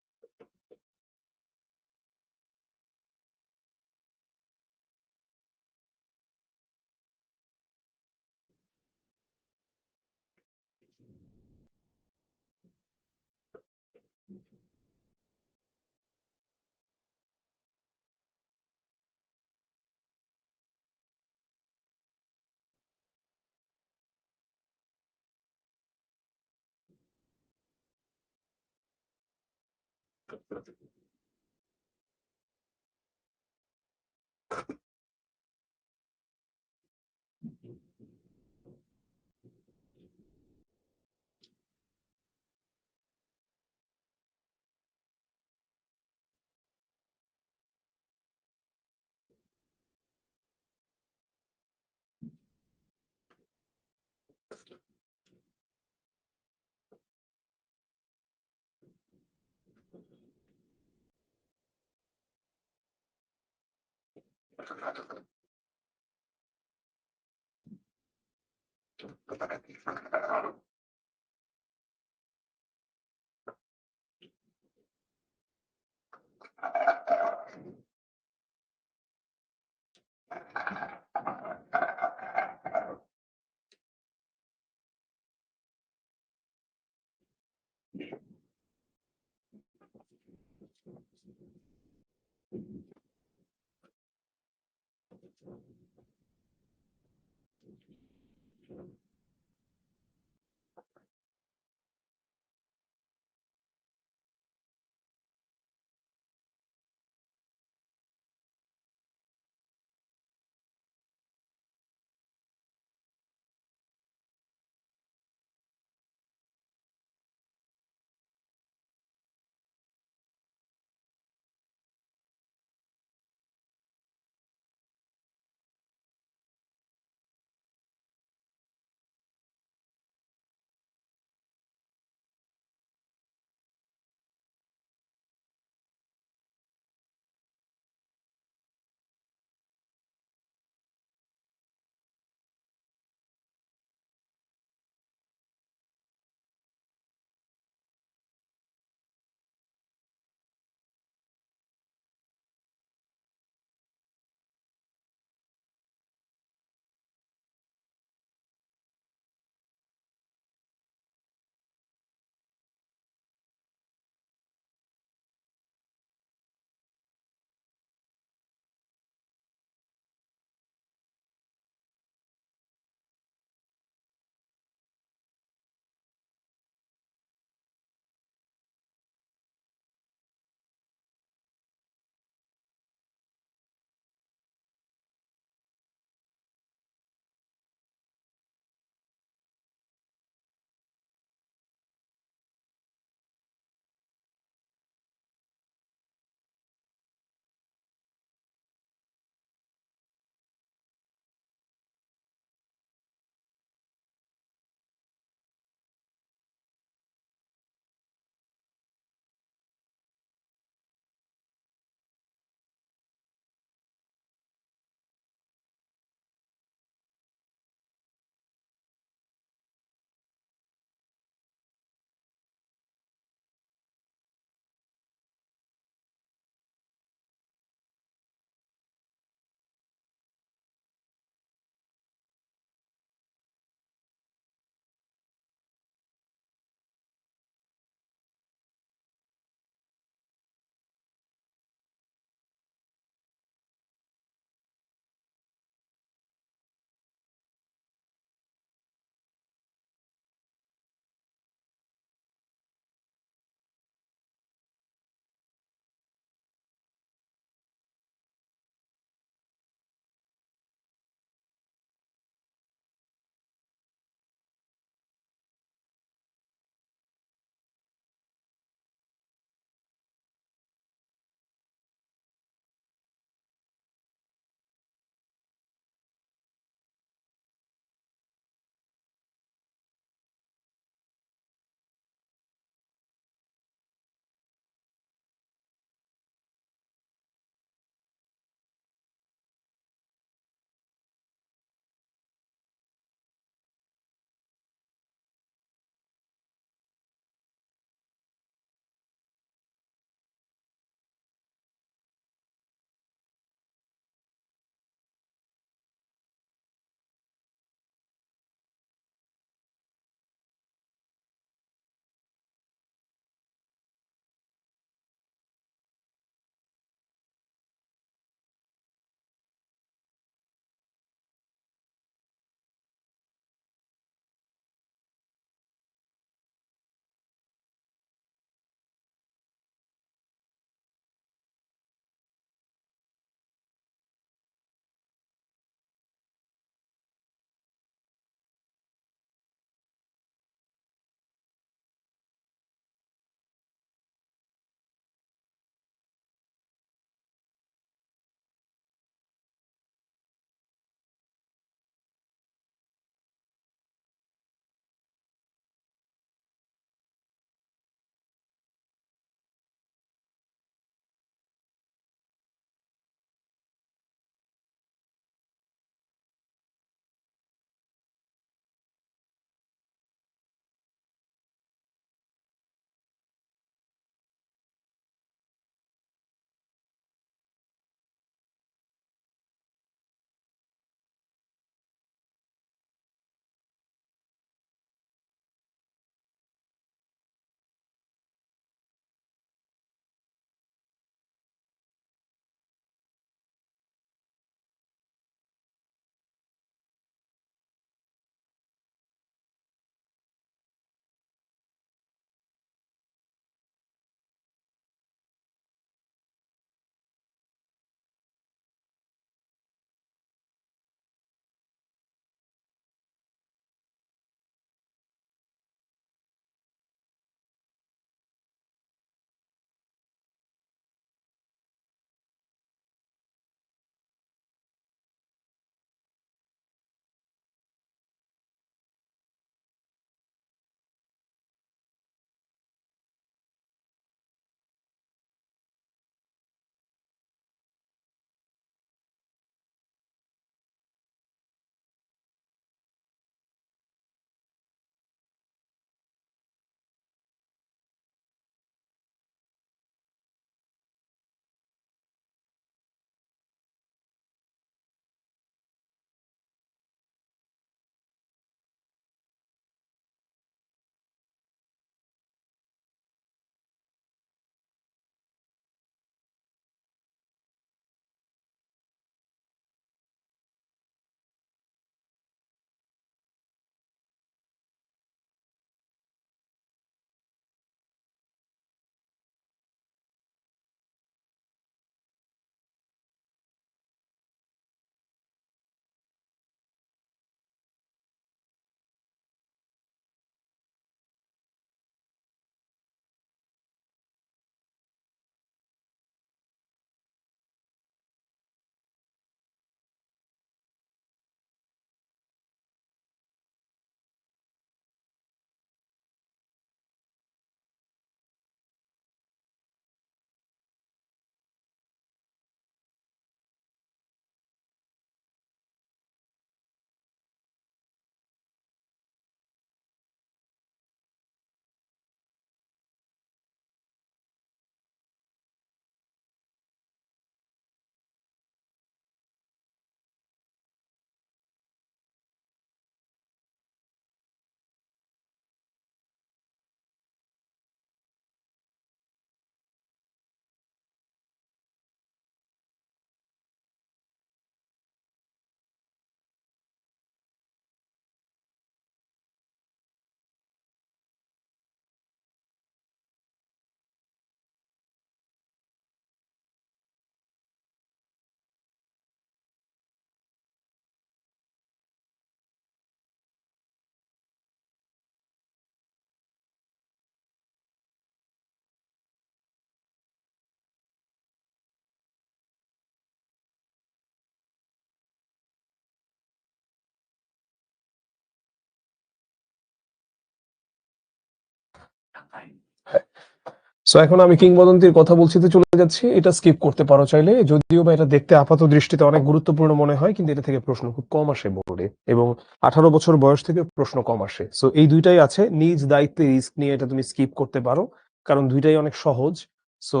সো এখন আমি কিংবদন্তির কথা বলছিতে চলে যাচ্ছি। এটা স্কিপ করতে পারো চাইলে, যদিও বা এটা দেখতে আপাত দৃষ্টিতে অনেক গুরুত্বপূর্ণ মনে হয়, কিন্তু এটা থেকে প্রশ্ন খুব কম আসে বোর্ডে, এবং 18 বছর বয়স থেকে প্রশ্ন কম আসে। সো এই দুইটাই আছে, নিজ দায়িত্বে রিস্ক নিয়ে এটা তুমি স্কিপ করতে পারো, কারণ দুইটাই অনেক সহজ। সো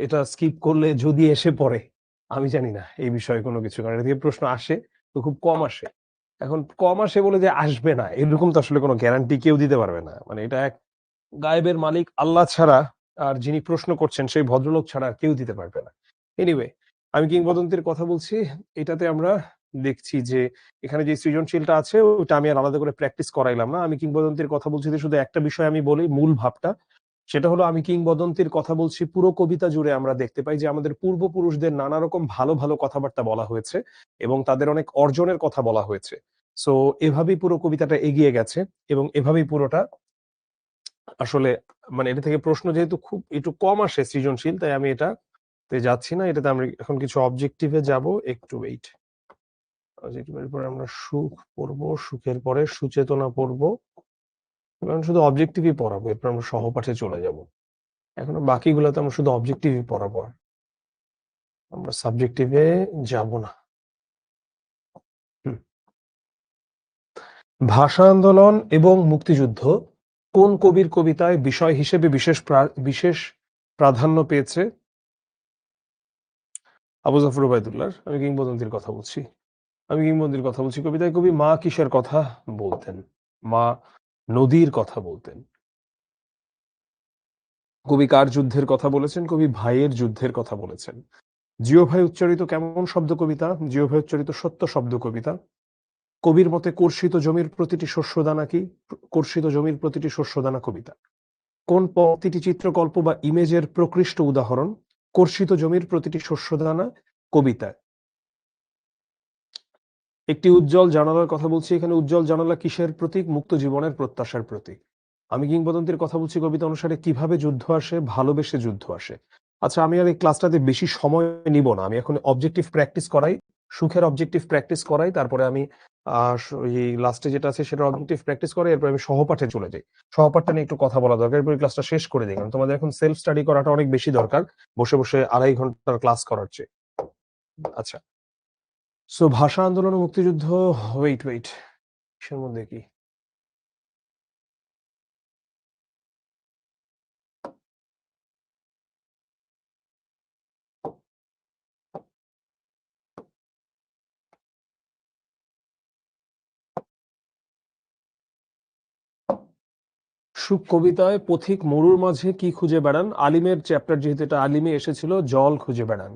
এটা স্কিপ করলে যদি এসে পড়ে, আমি জানি না এই বিষয়ে কোনো কিছু, কারণ এটা থেকে প্রশ্ন আসে তো খুব কম আসে। এখন কম আসে বলে যে আসবে না এরকম তো আসলে কোনো গ্যারান্টি কেউ দিতে পারবে না। মানে এটা এক গায়েবের মালিক আল্লাহ ছাড়া, আর যিনি প্রশ্ন করছেন সেই ভদ্রলোক ছাড়া আর কেউ দিতে পারবে না। এনিওয়ে, আমি কিংবদন্তির কথা বলছি। এটাতে আমরা দেখছি যে এখানে যে সৃজনশীলটা আছে ওটা আমি আর আলাদা করে প্র্যাকটিস করাইলাম না। আমি কিংবদন্তির কথা বলছি যে শুধু একটা বিষয় আমি বলি, মূল ভাবটা। সেটা হলো, আমি কিংবদন্তির কথা বলছি পুরো কবিতা জুড়ে আমরা দেখতে পাই যে আমাদের পূর্বপুরুষদের নানা রকম ভালো ভালো কথাবার্তা বলা হয়েছে এবং তাদের অনেক অর্জনের কথা বলা হয়েছে। সো এভাবেই পুরো কবিতাটা এগিয়ে গেছে, এবং এভাবেই পুরোটা আসলে, মানে এটা থেকে প্রশ্ন যেহেতু খুব একটু কম আসে সৃজনশীল, তাই আমি এটাতে যাচ্ছি না। এটাতে আমরা এখন কিছু অবজেক্টিভে যাব। একটু ওয়েট। অবজেক্টিভের পরে আমরা সুখ পড়বো, সুখের পরে সুচেতনা পড়বো। এখন শুধু অবজেক্টিভই পড়াবো, এরপর আমরা সহপাঠে চলে যাব। এখনো বাকিগুলোতে আমরা শুধু অবজেক্টিভই পড়াবো, আমরা সাবজেক্টিভে যাব না। হুম। ভাষা আন্দোলন এবং মুক্তিযুদ্ধ কোন কবির কবিতায় বিষয় হিসেবে বিশেষ প্রাধান্য পেয়েছে? আবু জাফর ওবায়দুল্লাহর আমি কিংবদন্তির কথা বলছি। কবিতায় কবি মা কিসের কথা বলতেন? মা নদীর কথা বলতেন। কবি কার যুদ্ধের কথা বলেছেন? কবি ভাইয়ের যুদ্ধের কথা বলেছেন। জিও ভাই উচ্চারিত কেমন শব্দ কবিতা? জিও ভাই উচ্চারিত সত্য শব্দ কবিতা। কবির মতে কর্ষিত জমির প্রতিটি শস্যদানা কি? কর্ষিত জমির প্রতিটি শস্যদানা কবিতা। কোন পংক্তিটি চিত্রকল্প বা ইমেজের প্রকৃষ্ট উদাহরণ? কর্ষিত জমির প্রতিটি শস্যদানা কবিতায়। একটি উজ্জ্বল জানালার কথা বলছি। এখানে উজ্জ্বল জানালা কিসের প্রতীক? মুক্ত জীবনের প্রত্যাশার প্রতীক। আমি কিংবদন্তির কথা বলছি কবিতা অনুসারে কিভাবে যুদ্ধ আসে? ভালোবেসে যুদ্ধ আসে। আচ্ছা, আমি আর এই ক্লাসটাতে বেশি সময় নিব না, আমি এখন অবজেক্টিভ প্র্যাকটিস করাই, সুখের অবজেক্টিভ প্র্যাকটিস করাই, তারপরে আমি এই লাস্টে যেটা আছে সেটা অবজেক্টিভ প্র্যাকটিস করাই, এরপর আমি সহপাঠে চলে যাই। সহপাঠটা নিয়ে একটু কথা বলা দরকার, এরপর ক্লাসটা শেষ করে দিই, কারণ তোমাদের এখন সেলফ স্টাডি করাটা অনেক বেশি দরকার, বসে বসে 2.5 ঘন্টার ক্লাস করার চেয়ে। আচ্ছা, সো ভাষা আন্দোলন ও মুক্তিযুদ্ধ। ওয়েট, কিসের মধ্যে কি? সুখ কবিতায় পথিক মরুর মাঝে কি খুঁজে বেড়ান? আলিমের চ্যাপ্টার, যেহেতু এটা আলিমে এসেছিল, জল খুঁজে বেড়ান।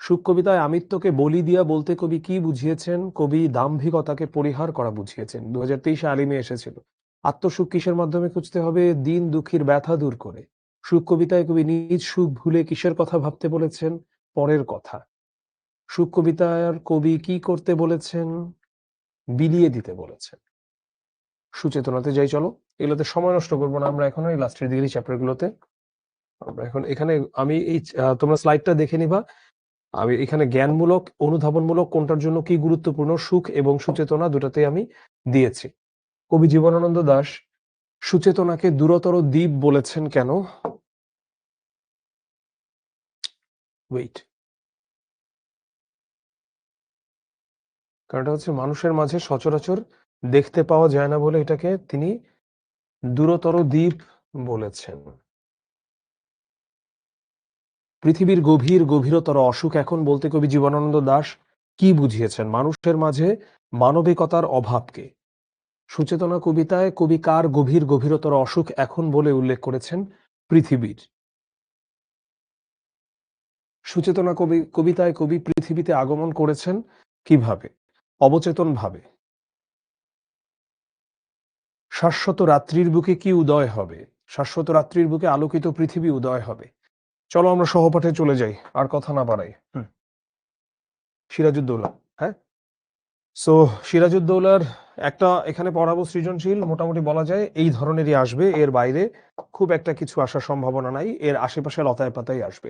সুখ কবিতায় আমিত্বকে বলি দিয়া বলতে কবি কি বুঝিয়েছেন? কবি দাম্ভিকতাকে পরিহার করা বুঝিয়েছেন। 2023 আলিমে এসেছিল। আত্মসুখ কিসের মাধ্যমে খুঁজতে হবে? দিন দুঃখীর ব্যথা দূর করে। সুখ কবিতায় কবি নিজ সুখ ভুলে কিসের কথা ভাবতে বলেছেন? পরের কথা। সুখ কবিতায় কবি কি করতে বলেছেন? বিলিয়ে দিতে বলেছেন। সুচেতনাতে যাই, চলো। এগুলোতে সময় নষ্ট করবো না, আমরা এখন এই লাস্টের দিকের চ্যাপ্টার গুলোতে। আমরা এখন এখানে, আমি এই তোমরা স্লাইডটা দেখে নিবা। আমি এখানে জ্ঞানমূলক, অনুধাবনমূলক কোনটার জন্য কি গুরুত্বপূর্ণ, সুখ এবং সুচেতনা দুটাতে আমি দিয়েছি। কবি জীবনানন্দ দাশ সুচেতনাকে দূরতর দ্বীপ বলেছেন কেন? ওয়েট, কারণটা হচ্ছে মানুষের মাঝে সচরাচর দেখতে পাওয়া যায় না বলে এটাকে তিনি দূরতর দ্বীপ বলেছেন। পৃথিবীর গভীরতর অসুখ এখন বলতে কবি জীবনানন্দ দাশ কি বুঝিয়েছেন? মানুষের মাঝে মানবিকতার অভাবকে। সুচেতনা কবিতায় কবি কার গভীরতর অসুখ এখন বলে উল্লেখ করেছেন? পৃথিবীর। সুচেতনা কবিতায় কবি পৃথিবীতে আগমন করেছেন কিভাবে? অবচেতন ভাবে। শাশ্বত রাত্রির বুকে কি উদয় হবে? শাশ্বত রাত্রির বুকে আলোকিত পৃথিবী উদয় হবে। চলো আমরা সহপাঠে চলে যাই, আর কথা না বাড়াই। সিরাজউদ্দৌলা। হ্যাঁ, সো সিরাজউদ্দৌলার একটা এখানে পড়াবো সৃজনশীল, মোটামুটি বলা যায় এই ধরনেরই আসবে, এর বাইরে খুব একটা কিছু আসার সম্ভাবনা নাই, এর আশেপাশে লতায় পাতাই আসবে।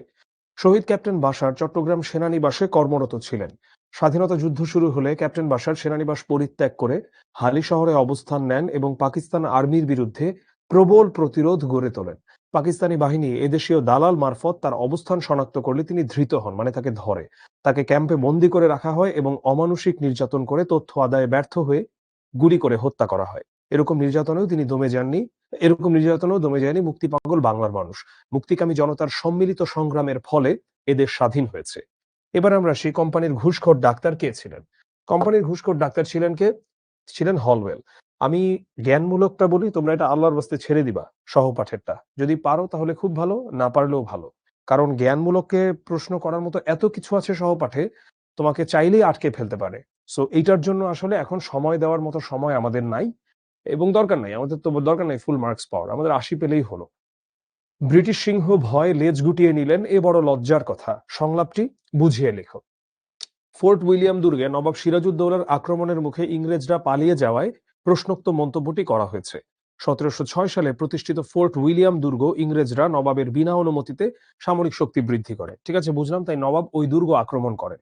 শহীদ ক্যাপ্টেন বাশার চট্টগ্রাম সেনানিবাসে কর্মরত ছিলেন। স্বাধীনতা যুদ্ধ শুরু হলে ক্যাপ্টেন বাশার সেনানিবাস পরিত্যাগ করে হালি শহরে অবস্থান নেন এবং পাকিস্তান আর্মির বিরুদ্ধে প্রবল প্রতিরোধ গড়ে তোলেন। পাকিস্তানি বাহিনী এদেশীয় দালাল মারফত তার অবস্থান শনাক্ত করলে তিনি ধৃত হন, মানে তাকে ধরে। তাকে ক্যাম্পে বন্দী করে রাখা হয় এবং অমানুষিক নির্যাতন করে তথ্য আদায়ে ব্যর্থ হয়ে গুলি করে হত্যা করা হয়। এরকম নির্যাতনেও তিনি দমে যাননি। এরকম নির্যাতনেও দমে যায়নি মুক্তিপাগল বাংলার মানুষ। মুক্তিকামী জনতার সম্মিলিত সংগ্রামের ফলে এদেশ স্বাধীন হয়েছে। এবার আমরা সেই কোম্পানির ঘুষখোর ডাক্তার কে ছিলেন? কোম্পানির ঘুষখোর ডাক্তার ছিলেন কে? ছিলেন হলওয়েল। আমি জ্ঞানমূলকটা বলি, তোমরা এটা আল্লাহর বাস্তে ছেড়ে দিবা সহপাঠেরটা। যদি পারো তাহলে খুব ভালো, না পারলেও ভালো। কারণ জ্ঞানমূলককে প্রশ্ন করার মতো এত কিছু আছে সহপাঠে, তোমাকে চাইলেই আটকে ফেলতে পারে। সো এইটার জন্য আসলে এখন সময় দেওয়ার মতো সময় আমাদের নাই এবং দরকার নাই। আমাদের তো দরকার নাই ফুল মার্কস পাওয়ার। আমাদের ৮০ পেলেই হলো। ব্রিটিশ সিংহ ভয়ে লেজ গুটিয়ে নিলেন, এ বড় লজ্জার কথা। সংলাপটি বুঝিয়ে লেখো। ফোর্ট উইলিয়াম দুর্গে নবাব সিরাজউদ্দৌলার আক্রমণের মুখে ইংরেজরা পালিয়ে যাওয়ায় প্রশ্নোক্ত মন্তব্যটি করা হয়েছে। ১৭০৬ সালে প্রতিষ্ঠিত ফোর্ট উইলিয়াম দুর্গ ইংরেজরা নবাবের বিনা অনুমতিতে সামরিক শক্তি বৃদ্ধি করে। ঠিক আছে, বুঝলাম। তাই নবাব ওই দুর্গ আক্রমণ করে।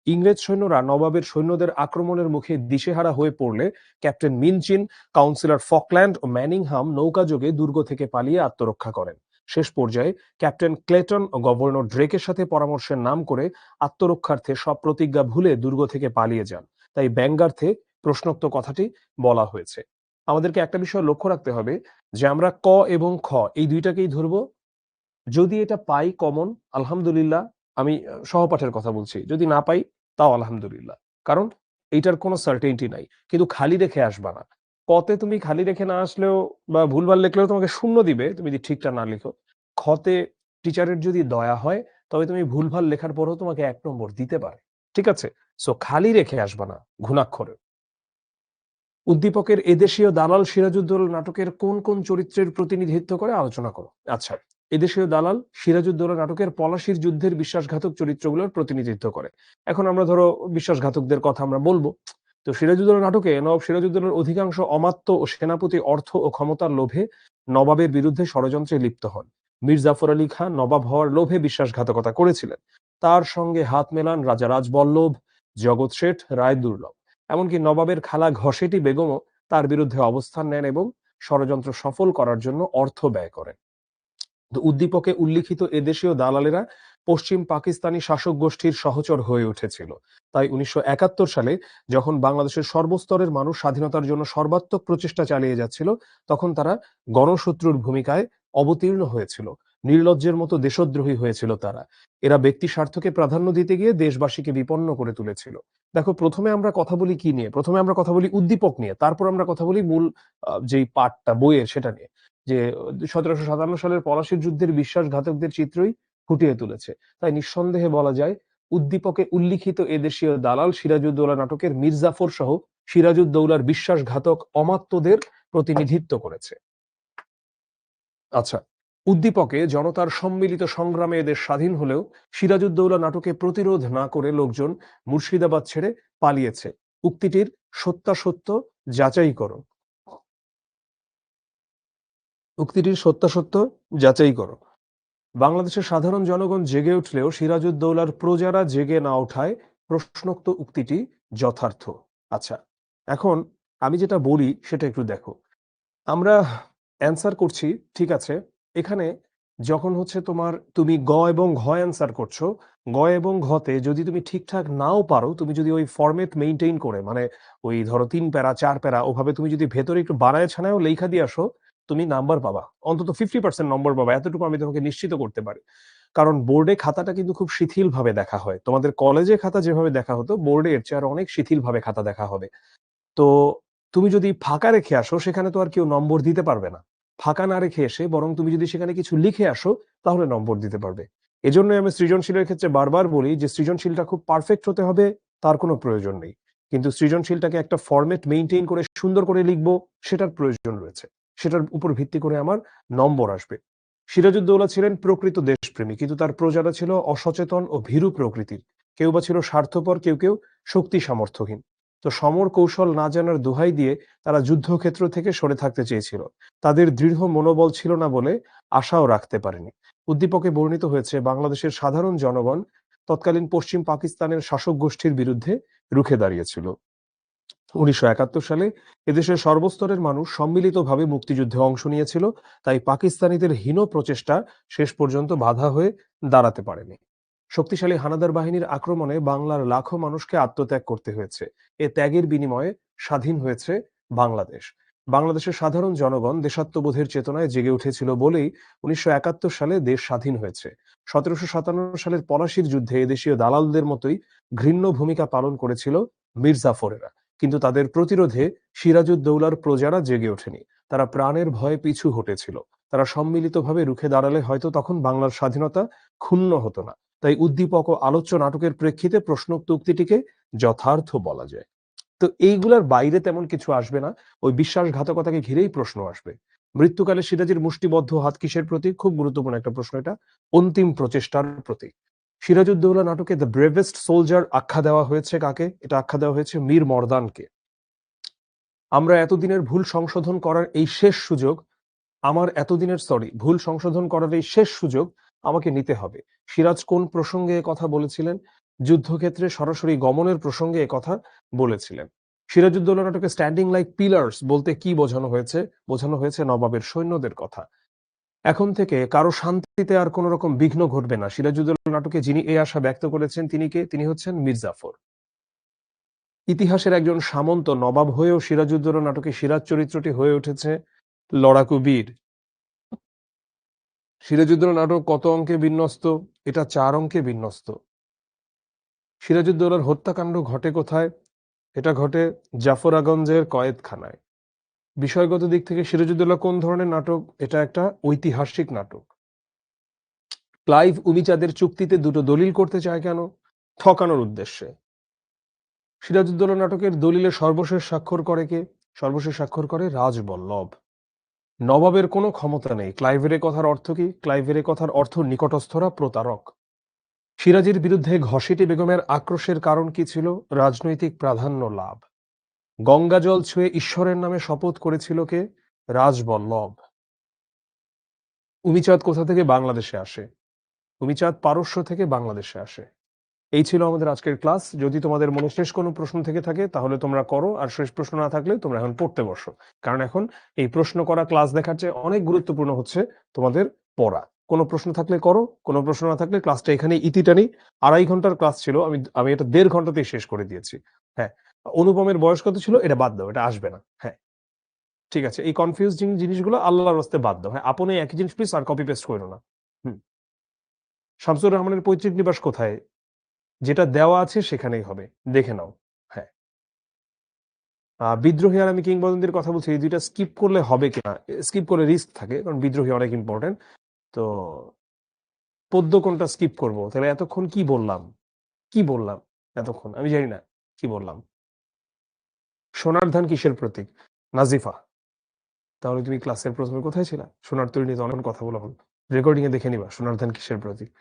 ইংরেজ সৈন্যরা নবাবের সৈন্যদের আক্রমণের মুখে দিশেহারা হয়ে পড়লে ক্যাপ্টেন মিনচিন, কাউন্সিলর ফকল্যান্ড ও ম্যানিংহাম নৌকাযোগে দুর্গ থেকে পালিয়ে আত্মরক্ষা করেন। শেষ পর্যায়ে ক্যাপ্টেন ক্লেটন ও গভর্নর ড্রেকের সাথে পরামর্শের নাম করে আত্মরক্ষার্থে সব প্রতিজ্ঞা ভুলে দুর্গ থেকে পালিয়ে যান। তাই ব্যঙ্গার্থে প্রশ্নোক্ত কথাটি বলা হয়েছে। আমাদেরকে একটা বিষয় লক্ষ্য রাখতে হবে যে আমরা ক এবং খ এই দুইটাকেই ধরবো। যদি এটা পাই কমন, আলহামদুলিল্লাহ। আমি সহপাঠের কথা বলছি। যদি না পাই তাও আলহামদুলিল্লাহ। কারণ এইটার কোনো সার্টেইনটি নাই। কিন্তু খালি রেখে আসবা না। কতে তুমি খালি রেখে না আসলেও বা ভুলভাল লিখলেও তোমাকে শূন্য দিবে তুমি যদি ঠিকটা না লিখো। খতে টিচারের যদি দয়া হয় তবে তুমি ভুলভাল লেখার পরেও তোমাকে ১ নম্বর দিতে পারে। ঠিক আছে? সো খালি রেখে আসবা না ঘুণাক্ষরে। উদ্দীপকের এদেশীয় দালাল সিরাজউদ্দৌলা নাটকের কোন কোন চরিত্রের প্রতিনিধিত্ব করে আলোচনা করো। আচ্ছা, এদেশীয় দালাল সিরাজউদ্দৌলা নাটকের পলাশির যুদ্ধের বিশ্বাসঘাতক চরিত্রগুলোর প্রতিনিধিত্ব করে। এখন আমরা ধরো বিশ্বাসঘাতকদের কথা আমরা বলবো। তো সিরাজউদ্দৌলা নাটকে নবাব সিরাজউদ্দৌলার অধিকাংশ অমাত্য ও সেনাপতি অর্থ ও ক্ষমতার লোভে নবাবের বিরুদ্ধে ষড়যন্ত্রে লিপ্ত হন। মীর জাফর আলী খান নবাব হওয়ার লোভে বিশ্বাসঘাতকতা করেছিলেন। তার সঙ্গে হাত মেলান রাজা রাজবল্লভ, জগৎ শেঠ, রায় দুর্লভ। এমনকি নবাবের খালা ঘসেটি বেগমও তার বিরুদ্ধে অবস্থান নেন এবং ষড়যন্ত্র সফল করার জন্য অর্থ ব্যয় করেন। তো উদ্দীপকে উল্লিখিত এদেশীয় দালালেরা পশ্চিম পাকিস্তানি শাসক গোষ্ঠীর সহচর হয়ে উঠেছিল। তাই ১৯৭১ সালে যখন বাংলাদেশের সর্বস্তরের মানুষ স্বাধীনতার জন্য সর্বাত্মক প্রচেষ্টা চালিয়ে যাচ্ছিল, তখন তারা গণশত্রুর ভূমিকায় অবতীর্ণ হয়েছিল। নির্লজ্জের মতো দেশদ্রোহী হয়েছিল তারা। এরা ব্যক্তি স্বার্থকে প্রাধান্য দিতে গিয়ে দেশবাসীকে বিপন্ন করে তুলেছিল। দেখো, প্রথমে আমরা কথা বলি কি নিয়ে? প্রথমে আমরা কথা বলি উদ্দীপক নিয়ে, তারপর আমরা কথা বলি মূল যেই পার্টটা বইয়ের সেটা নিয়ে। যে ১৭৫৭ সালের পলাশির যুদ্ধের বিশ্বাসঘাতকদের চিত্রই ফুটিয়ে তুলেছে। তাই নিঃসন্দেহে বলা যায় উদ্দীপকে উল্লিখিত এদেশীয় দালাল সিরাজউদ্দৌলা নাটকের মীর জাফর সহ সিরাজউদ্দৌলার বিশ্বাসঘাতক অমাত্যদের প্রতিনিধিত্ব করেছে। আচ্ছা, উদ্দীপকে জনতার সম্মিলিত সংগ্রামে এদের স্বাধীন হলেও সিরাজউদ্দৌলা নাটকে প্রতিরোধ না করে লোকজন মুর্শিদাবাদ ছেড়ে পালিয়েছে। উক্তিটির সত্যাসত্য যাচাই করো। উক্তিটির সত্যাসত্য যাচাই করো। বাংলাদেশের সাধারণ জনগণ জেগে উঠলেও সিরাজউদ্দৌলার প্রজারা জেগে না ওঠায় প্রশ্নোক্ত উক্তিটি যথার্থ। আচ্ছা, এখন আমি যেটা বলি সেটা একটু দেখো। আমরা অ্যান্সার করছি, ঠিক আছে। এখানে যখন হচ্ছে তোমার তুমি গ এবং ঘ অ্যান্সার করছো, গ এবং ঘতে যদি তুমি ঠিকঠাক নাও পারো, তুমি যদি ওই ফরম্যাট মেইনটেইন করে, মানে ওই ধরো ৩ প্যারা ৪ প্যারা ওভাবে তুমি যদি ভেতরে একটু বানায় ছানায়ও লেখা দিয়ে আসো, তুমি নাম্বার পাবা। অন্তত 50% নম্বর পাবা, এতটুকু আমি তোমাকে নিশ্চিত করতে পারি। কারণ বোর্ডে খাতাটা কিন্তু খুব শিথিলভাবে দেখা হয়। তোমাদের কলেজে খাতা যেভাবে দেখা হতো, বোর্ডে এর চেয়ে আরো অনেক শিথিলভাবে খাতা দেখা হবে। তো তুমি যদি ফাঁকা রেখে আসো, সেখানে তো আর কেউ নম্বর দিতে পারবে না। ফাঁকা না রেখে এসে বরং তুমি যদি সেখানে কিছু লিখে আসো, তাহলে নম্বর দিতে পারবে। এজন্যই আমি সৃজনশীলের ক্ষেত্রে বারবার বলি যে সৃজনশীলটা খুব পারফেক্ট হতে হবে তার কোনো প্রয়োজন নেই। কিন্তু সৃজনশীলটাকে একটা ফরম্যাট মেইনটেইন করে সুন্দর করে লিখবো, সেটার প্রয়োজন রয়েছে। সেটার উপর ভিত্তি করে আমার নম্বর আসবে। সিরাজউদ্দৌলা ছিলেন প্রকৃত দেশপ্রেমী, কিন্তু তার প্রজারা ছিল অসচেতন ও ভীরু প্রকৃতির। কেউ বা ছিল স্বার্থপর, কেউ শক্তি সামর্থ্যহীন। তো সমর কৌশল না জানার দোহাই দিয়ে তারা যুদ্ধক্ষেত্র থেকে সরে থাকতে চেয়েছিল। তাদের দৃঢ় মনোবল ছিল না বলে আশাও রাখতে পারেনি। উদ্দীপকে বর্ণিত হয়েছে বাংলাদেশের সাধারণ জনগণ তৎকালীন পশ্চিম পাকিস্তানের শাসক গোষ্ঠীর বিরুদ্ধে রুখে দাঁড়িয়েছিল। 1971 সালে এদেশের সর্বস্তরের মানুষ সম্মিলিতভাবে মুক্তিযুদ্ধে অংশ নিয়েছিল, তাই পাকিস্তানিদের হীন প্রচেষ্টা শেষ পর্যন্ত বাধা হয়ে দাঁড়াতে পারেনি। শক্তিশালী হানাদার বাহিনীর আক্রমণে বাংলার লাখো মানুষকে আত্মত্যাগ করতে হয়েছে। এ ত্যাগের বিনিময়ে স্বাধীন হয়েছে বাংলাদেশ। বাংলাদেশের সাধারণ জনগণ দেশাত্মবোধের চেতনায় জেগে উঠেছিল বলেই 1971 সালে দেশ স্বাধীন হয়েছে। 1757 সালের পলাশির যুদ্ধে এদেশীয় দালালদের মতোই ঘৃণ্য ভূমিকা পালন করেছিল মির্জাফরেরা, কিন্তু তাদের প্রতিরোধে সিরাজউদ্দৌলার প্রজারা জেগে ওঠেনি। তারা প্রাণের ভয়ে পিছু হটেছিল। তারা সম্মিলিতভাবে রুখে দাঁড়ালে হয়তো তখন বাংলার স্বাধীনতা ক্ষুণ্ণ হতো না। তাই উদ্দীপক ও আলোচ্য নাটকের প্রেক্ষিতে প্রশ্নোক্ত উক্তিটিকে যথার্থ বলা যায়। তো এইগুলার বাইরে তেমন কিছু আসবে না। ওই বিশ্বাসঘাতকতাকে ঘিরেই প্রশ্ন আসবে। মৃত্যুকালে সিরাজের মুষ্টিবদ্ধ হাত কিসের প্রতীক? খুব গুরুত্বপূর্ণ একটা প্রশ্ন এটা। অন্তিম প্রচেষ্টার প্রতীক। সিরাজউদ্দৌলা নাটকে দ্য ব্রেভেস্ট সোলজার আখ্যা দেওয়া হয়েছে কাকে? এটা আখ্যা দেওয়া হয়েছে মীর মর্দানকে। আমরা এতদিনের ভুল সংশোধন করার এই শেষ সুযোগ, ভুল সংশোধন করার এই শেষ সুযোগ আমাকে নিতে হবে। সিরাজ কোন প্রসঙ্গে কথা বলেছিলেন? যুদ্ধক্ষেত্রে সরাসরি গমনের প্রসঙ্গে কথা বলেছিলেন। সিরাজউদ্দৌলা নাটকে স্ট্যান্ডিং লাইক পিলার্স বলতে কি বোঝানো হয়েছে? বোঝানো হয়েছে নবাবের সৈন্যদের কথা। এখন থেকে কারো শান্তিতে আর কোন রকম বিঘ্ন ঘটবে না। সিরাজউদ্দৌলা নাটকে যিনি এই আশা ব্যক্ত করেছেন তিনি কে? তিনি হচ্ছেন মীর জাফর। ইতিহাসের একজন সামন্ত নবাব হয়েও সিরাজউদ্দৌলা নাটকে সিরাজ চরিত্রটি হয়ে উঠেছে লড়াকু বীর। সিরাজউদ্দৌলা নাটক কত অঙ্কে বিন্যস্ত? এটা 4 অঙ্কে বিন্যস্ত। সিরাজউদ্দৌলার হত্যাকাণ্ড ঘটে কোথায়? এটা ঘটে জাফরাগঞ্জের কয়েদখানায়। বিষয়গত দিক থেকে সিরাজউদ্দৌলা কোন ধরনের নাটক? এটা একটা ঐতিহাসিক নাটক। ক্লাইভ উমিচাঁদের চুক্তিতে দুটো দলিল করতে চায় কেন? ঠকানোর উদ্দেশ্যে। সিরাজউদ্দৌলা নাটকের দলিলে সর্বশেষ স্বাক্ষর করে কে? সর্বশেষ স্বাক্ষর করে রাজবল্লভ। নবাবের কোনো ক্ষমতা নেই। ক্লাইভের এ কথার অর্থ কি? ক্লাইভের এ কথার অর্থ নিকটস্থরা প্রতারক। সিরাজের বিরুদ্ধে ঘসেটি বেগমের আক্রোশের কারণ কি ছিল? রাজনৈতিক প্রাধান্য লাভ। গঙ্গা জল ছুঁয়ে ঈশ্বরের নামে শপথ করেছিল কে? রাজবল্লভ। উমিচাঁদ কোথা থেকে বাংলাদেশে আসে? উমিচাঁদ পারস্য থেকে বাংলাদেশে আসে। এই ছিল আমাদের আজকের ক্লাস। যদি তোমাদের মনে শেষ কোনো প্রশ্ন থেকে থাকে তাহলে তোমরা করো, আর শেষ প্রশ্ন না থাকলে তোমরা এখন পড়তে বসো। কারণ এখন এই প্রশ্ন করা ক্লাস দেখার চেয়ে অনেক গুরুত্বপূর্ণ হচ্ছে তোমাদের পড়া। কোনো প্রশ্ন থাকলে করো, কোনো প্রশ্ন না থাকলে ক্লাসটা এখানে ইতি টানি। 2.5 ঘন্টার ক্লাস ছিল, আমি এটা 1.5 ঘন্টাতেই শেষ করে দিয়েছি। হ্যাঁ, অনুপমের বয়স কত ছিল? এটা বাদ দাও, এটা আসবে না। হ্যাঁ, ঠিক আছে, এই কনফিউজিং জিনিসগুলো আল্লাহর রাস্তে বাদ দাও। হ্যাঁ, আপনি একই জিনিস প্লিজ আর কপি পেস্ট করো না। হুম। শামসুর রহমানের পৈতৃক নিবাস কোথায়? যেটা দেওয়া আছে সেখানেই হবে, দেখে নাও। হ্যাঁ, বিদ্রোহী আর আমি কিংবদন্তির কথা বলছি, এই দুইটা স্কিপ করলে হবে কিনা? স্কিপ করে রিস্ক থাকে, কারণ বিদ্রোহী অনেক ইম্পর্টেন্ট। তো পদ্য কোনটা স্কিপ করব? তাহলে এতক্ষণ কি বললাম? কি বললাম এতক্ষণ? আমি জানি না কি বললাম। সোনার ধান কিসের প্রতীক? নাজিফা। তাহলে তুমি ক্লাসের প্রথমে কোথায় ছিলা? সোনার তরী নিয়ে তো অনেক কথা বলা হলো। রেকর্ডিং এ দেখে নিবা সোনার ধান কিসের প্রতীক।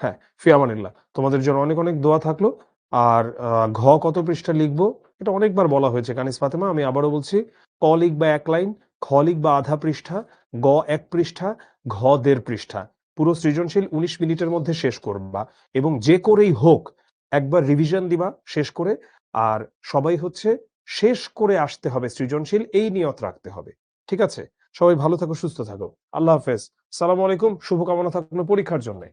হ্যাঁ, ফি আমানিল্লাহ। তোমাদের জন্য অনেক অনেক দোয়া থাকলো। আর ঘ কত পৃষ্ঠা লিখবো এটা অনেকবার বলা হয়েছে কানিস ফাতেমা, আমি আবারও বলছি। ক লিখবা 1 লাইন, খ লিখবা আধা পৃষ্ঠা, গ 1 পৃষ্ঠা, ঘ 1.5 পৃষ্ঠা। পুরো সৃজনশীল 19 মিনিটের মধ্যে শেষ করবা, এবং যে করেই হোক একবার রিভিশন দিবা শেষ করে। আর সবাই হচ্ছে শেষ করে আসতে হবে সৃজনশীল, এই নিয়ত রাখতে হবে। ঠিক আছে? সবাই ভালো থাকো, সুস্থ থাকো। আল্লাহ হাফেজ। সালাম আলাইকুম। শুভকামনা থাকলো পরীক্ষার জন্য।